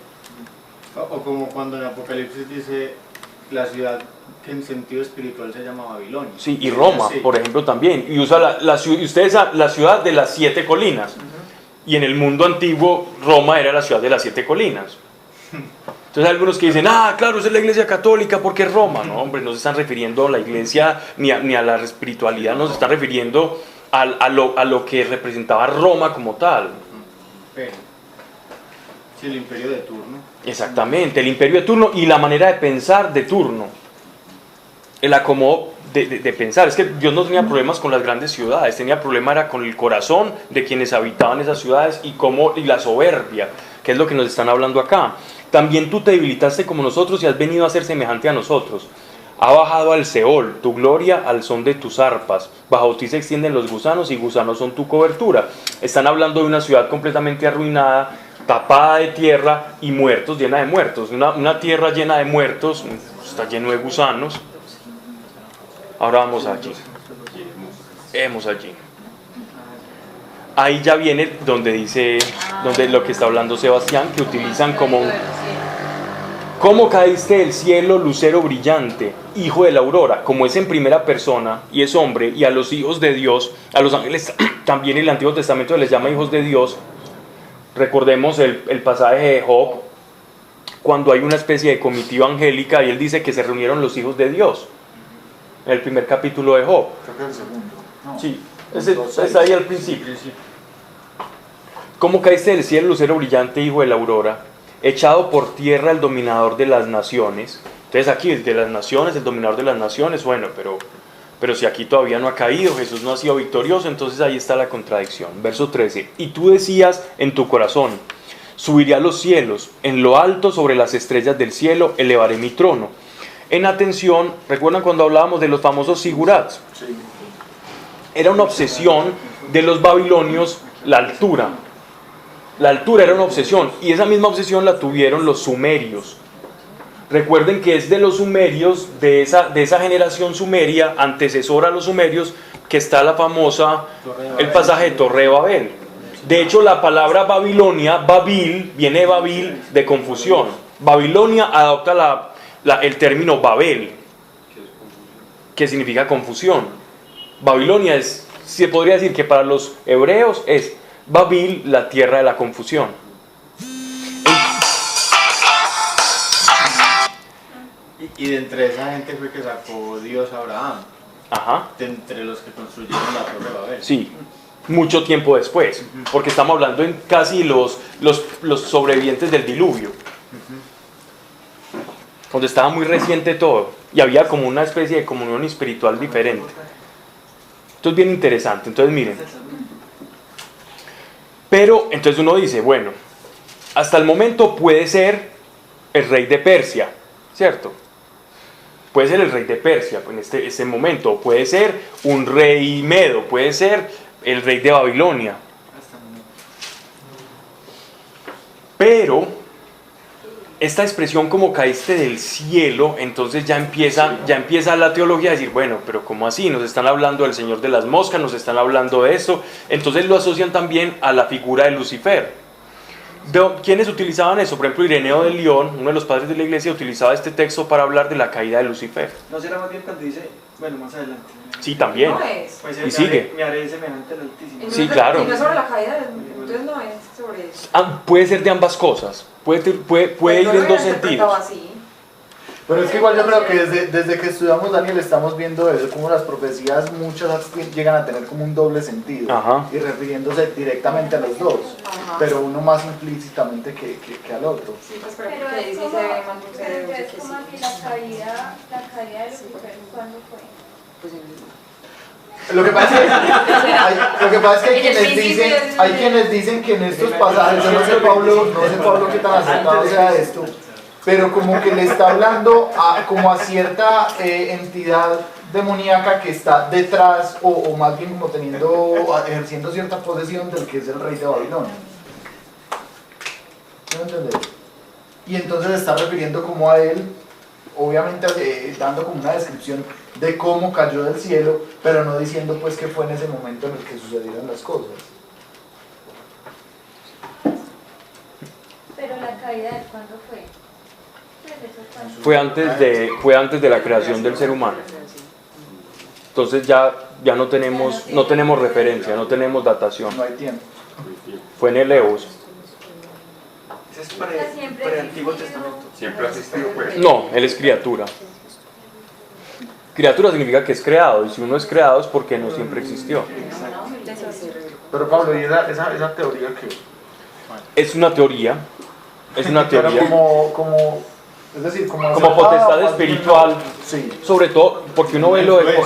O como cuando en Apocalipsis dice la ciudad que en sentido espiritual se llama Babilonia. Sí, y Roma, Sí. por ejemplo, también, y usa la ciudad de las 7 colinas, y en el mundo antiguo Roma era la ciudad de las 7 colinas. Entonces hay algunos que dicen, claro, esa es la iglesia católica porque es Roma. No, hombre, no se están refiriendo a la iglesia ni a la espiritualidad, no se están refiriendo a lo que representaba Roma como tal. Pero, sí, el imperio de turno. Exactamente, el imperio de turno y la manera de pensar de turno. El acomodo de pensar. Es que Dios no tenía problemas con las grandes ciudades, tenía problema era con el corazón de quienes habitaban esas ciudades y la soberbia, que es lo que nos están hablando acá. También tú te debilitaste como nosotros y has venido a ser semejante a nosotros. Ha bajado al Seol, tu gloria al son de tus arpas. Bajo ti se extienden los gusanos y gusanos son tu cobertura. Están hablando de una ciudad completamente arruinada, tapada de tierra y muertos, llena de muertos. Una tierra llena de muertos, está lleno de gusanos. Ahora vamos allí. Vemos allí. Ahí ya viene donde lo que está hablando Sebastián, que utilizan como ¿cómo caíste del cielo, lucero brillante, hijo de la aurora? Como es en primera persona y es hombre, y a los hijos de Dios, a los ángeles también en el Antiguo Testamento les llama hijos de Dios. Recordemos el pasaje de Job, cuando hay una especie de comitiva angélica y él dice que se reunieron los hijos de Dios, en el primer capítulo de Job. Creo que es el segundo. No. Sí, es ahí al principio. ¿Cómo caíste del cielo, lucero brillante, hijo de la aurora? Echado por tierra el dominador de las naciones. Entonces aquí, de las naciones, el dominador de las naciones, bueno, pero si aquí todavía no ha caído, Jesús no ha sido victorioso, entonces ahí está la contradicción. Verso 13, y tú decías en tu corazón, subiré a los cielos, en lo alto sobre las estrellas del cielo, elevaré mi trono. En atención, ¿recuerdan cuando hablábamos de los famosos sigurats? Sí. Era una obsesión de los babilonios la altura. La altura era una obsesión y esa misma obsesión la tuvieron los sumerios. Recuerden que es de los sumerios, de esa generación sumeria, antecesora a los sumerios, que está la famosa, el pasaje de Torre de Babel. De hecho, la palabra Babilonia, Babil, viene de Babil, de confusión. Babilonia adopta el término Babel, que significa confusión. Babilonia se podría decir que para los hebreos es Babil, la tierra de la confusión. Y de entre esa gente fue que sacó Dios a Abraham. Ajá. De entre los que construyeron la Torre de Babel. Sí, mucho tiempo después, porque estamos hablando en casi los sobrevivientes del diluvio, donde estaba muy reciente todo y había como una especie de comunión espiritual diferente. Esto es bien interesante. Entonces miren, pero entonces uno dice, bueno, hasta el momento puede ser el rey de Persia, ¿cierto? Puede ser el rey de Persia en este momento, puede ser un rey medo, puede ser el rey de Babilonia. Pero esta expresión como caíste del cielo, entonces ya empieza la teología a decir, bueno, pero ¿cómo así? Nos están hablando del Señor de las Moscas, nos están hablando de esto. Entonces lo asocian también a la figura de Lucifer. ¿Quiénes utilizaban eso? Por ejemplo, Ireneo de León, uno de los padres de la iglesia, utilizaba este texto para hablar de la caída de Lucifer. No será más bien cuando dice, bueno, más adelante. Sí, también. No es. Pues Y sigue. Me haré semejante al Altísimo. Sí, claro. Y no es sobre la caída, entonces no es sobre eso. Puede ser de ambas cosas. Puede ir en dos sentidos. Así. Pero es que igual yo creo que desde que estudiamos Daniel estamos viendo eso, como las profecías muchas llegan a tener como un doble sentido. Ajá. Y refiriéndose directamente a los dos, Ajá. pero uno más implícitamente que al otro. Sí, pues pero Pero porque es sí como, se ve más pero se entonces deduce que como que sí. la caída de Lucifer, ¿cuándo fue? Pues Lo que pasa es que En el principio hay quienes dicen que en estos pasajes, yo no sé Pablo qué tan acertado sea esto, pero como que le está hablando como a cierta entidad demoníaca que está detrás o más bien como ejerciendo cierta posesión del que es el rey de Babilonia. ¿Sí me entendés? Y entonces se está refiriendo como a él, obviamente dando como una descripción de cómo cayó del cielo, pero no diciendo pues que fue en ese momento en el que sucedieron las cosas. Pero la caída de cuándo fue. Fue antes de la creación del ser humano. Entonces ya no tenemos referencia, no tenemos datación. No hay tiempo. Fue en el Eos. Ese es pre-Antiguo Testamento. Siempre ha existido, pues. No, él es criatura. Criatura significa que es creado, y si uno es creado es porque no siempre existió. Pero Pablo, ¿y esa teoría qué? Es una teoría. Es una teoría. Como es decir, como potestad espiritual. Sí. Sobre todo porque uno ve lo de...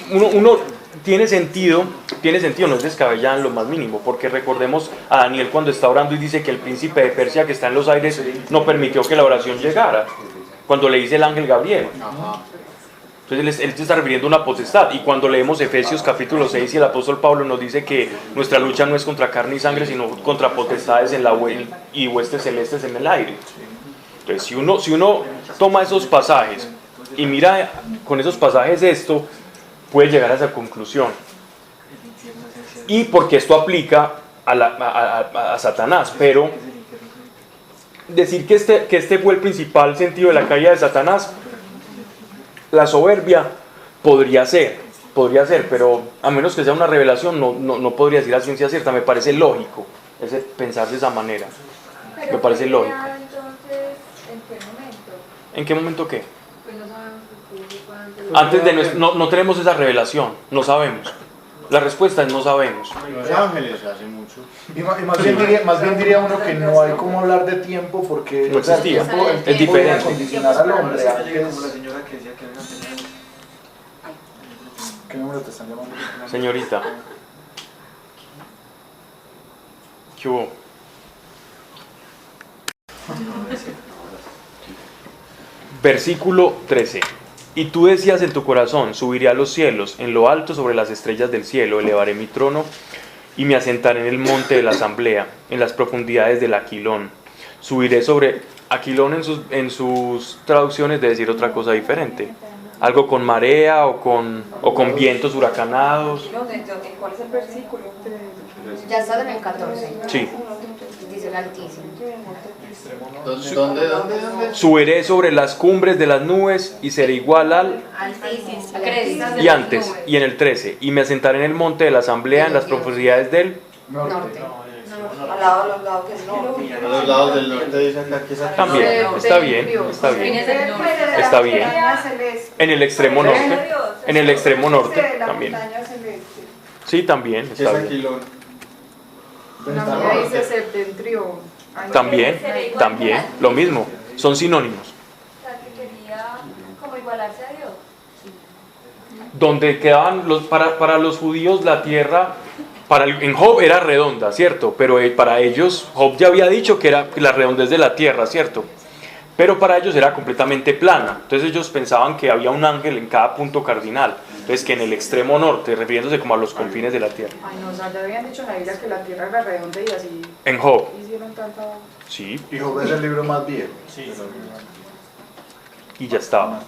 Uno tiene sentido, no es descabellado en lo más mínimo, porque recordemos a Daniel cuando está orando y dice que el príncipe de Persia que está en los aires no permitió que la oración llegara, cuando le dice el ángel Gabriel. Entonces él se está refiriendo a una potestad, y cuando leemos Efesios capítulo 6 y el apóstol Pablo nos dice que nuestra lucha no es contra carne y sangre, sino contra potestades y huestes celestes en el aire. Entonces si uno toma esos pasajes y mira con esos pasajes esto, puede llegar a esa conclusión. Y porque esto aplica a Satanás, pero decir que este fue el principal sentido de la caída de Satanás, la soberbia, podría ser, pero a menos que sea una revelación, no podría decir a ciencia cierta. Me parece lógico pensar de esa manera. Me parece lógico. Entonces, ¿en qué momento? ¿En qué momento qué? Pues no sabemos porque fue Antes de no tenemos esa revelación, no sabemos. La respuesta es no sabemos. Los ángeles hace mucho. Y más bien diría uno que no hay como hablar de tiempo porque no existía. El tiempo Es diferente. condicionar al hombre. Como la señora que decía que había una tener. ¿Qué número te están llamando? Señorita. ¿Qué hubo? Versículo 13. Y tú decías en tu corazón: subiré a los cielos, en lo alto sobre las estrellas del cielo, elevaré mi trono y me asentaré en el monte de la asamblea, en las profundidades del Aquilón. Subiré sobre... Aquilón en sus traducciones debe decir otra cosa diferente. Algo con marea o con vientos huracanados. ¿Cuál es el versículo? Ya está en el 14. Sí. Dice el Altísimo. ¿Dónde? Subiré sobre las cumbres de las nubes y seré igual al... Altísimo. Y antes, y en el 13, y me asentaré en el monte de la asamblea, en las profundidades del... Norte. Al lado de los lados del norte. A los lados del norte dice acá que es aquí. También, está bien. Está bien. En el extremo norte. En el extremo norte también. Sí, también, ¿Qué es está bien. Aquilón? La mía dice septentrión. También, lo mismo. Son sinónimos. O sea, que quería como igualarse a Dios. Donde quedaban para los judíos la tierra, en Job era redonda, ¿cierto? Pero para ellos, Job ya había dicho que era la redondez de la tierra, ¿cierto? Pero para ellos era completamente plana. Entonces ellos pensaban que había un ángel en cada punto cardinal. Entonces que en el extremo norte, refiriéndose como a los confines de la tierra. Ay, no, o sea, ya habían dicho en la Biblia que la tierra era redonda y así En Job, hicieron tanta... sí, Y Job es el libro más viejo. y ya estaba.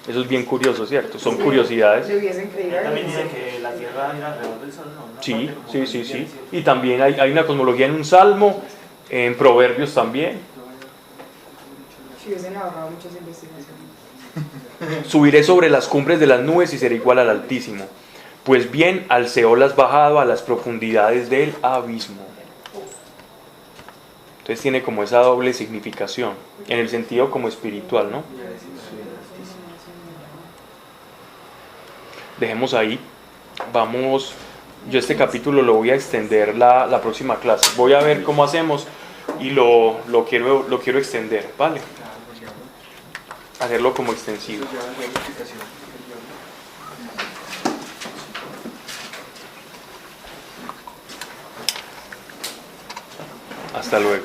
Eso es bien curioso, ¿cierto? Son curiosidades. Le hubiesen creído. También dice que la tierra gira alrededor del sol, ¿no? Sí. Y también hay una cosmología en un salmo, en Proverbios también. Si hubiesen ahorrado muchas investigaciones. Subiré sobre las cumbres de las nubes y seré igual al Altísimo. Pues bien, al Seol has bajado, a las profundidades del abismo. Entonces tiene como esa doble significación, en el sentido como espiritual, ¿no? Dejemos ahí. Vamos, yo este capítulo lo voy a extender la próxima clase. Voy a ver cómo hacemos y lo quiero extender, ¿vale? Hacerlo como extensivo. Hasta luego.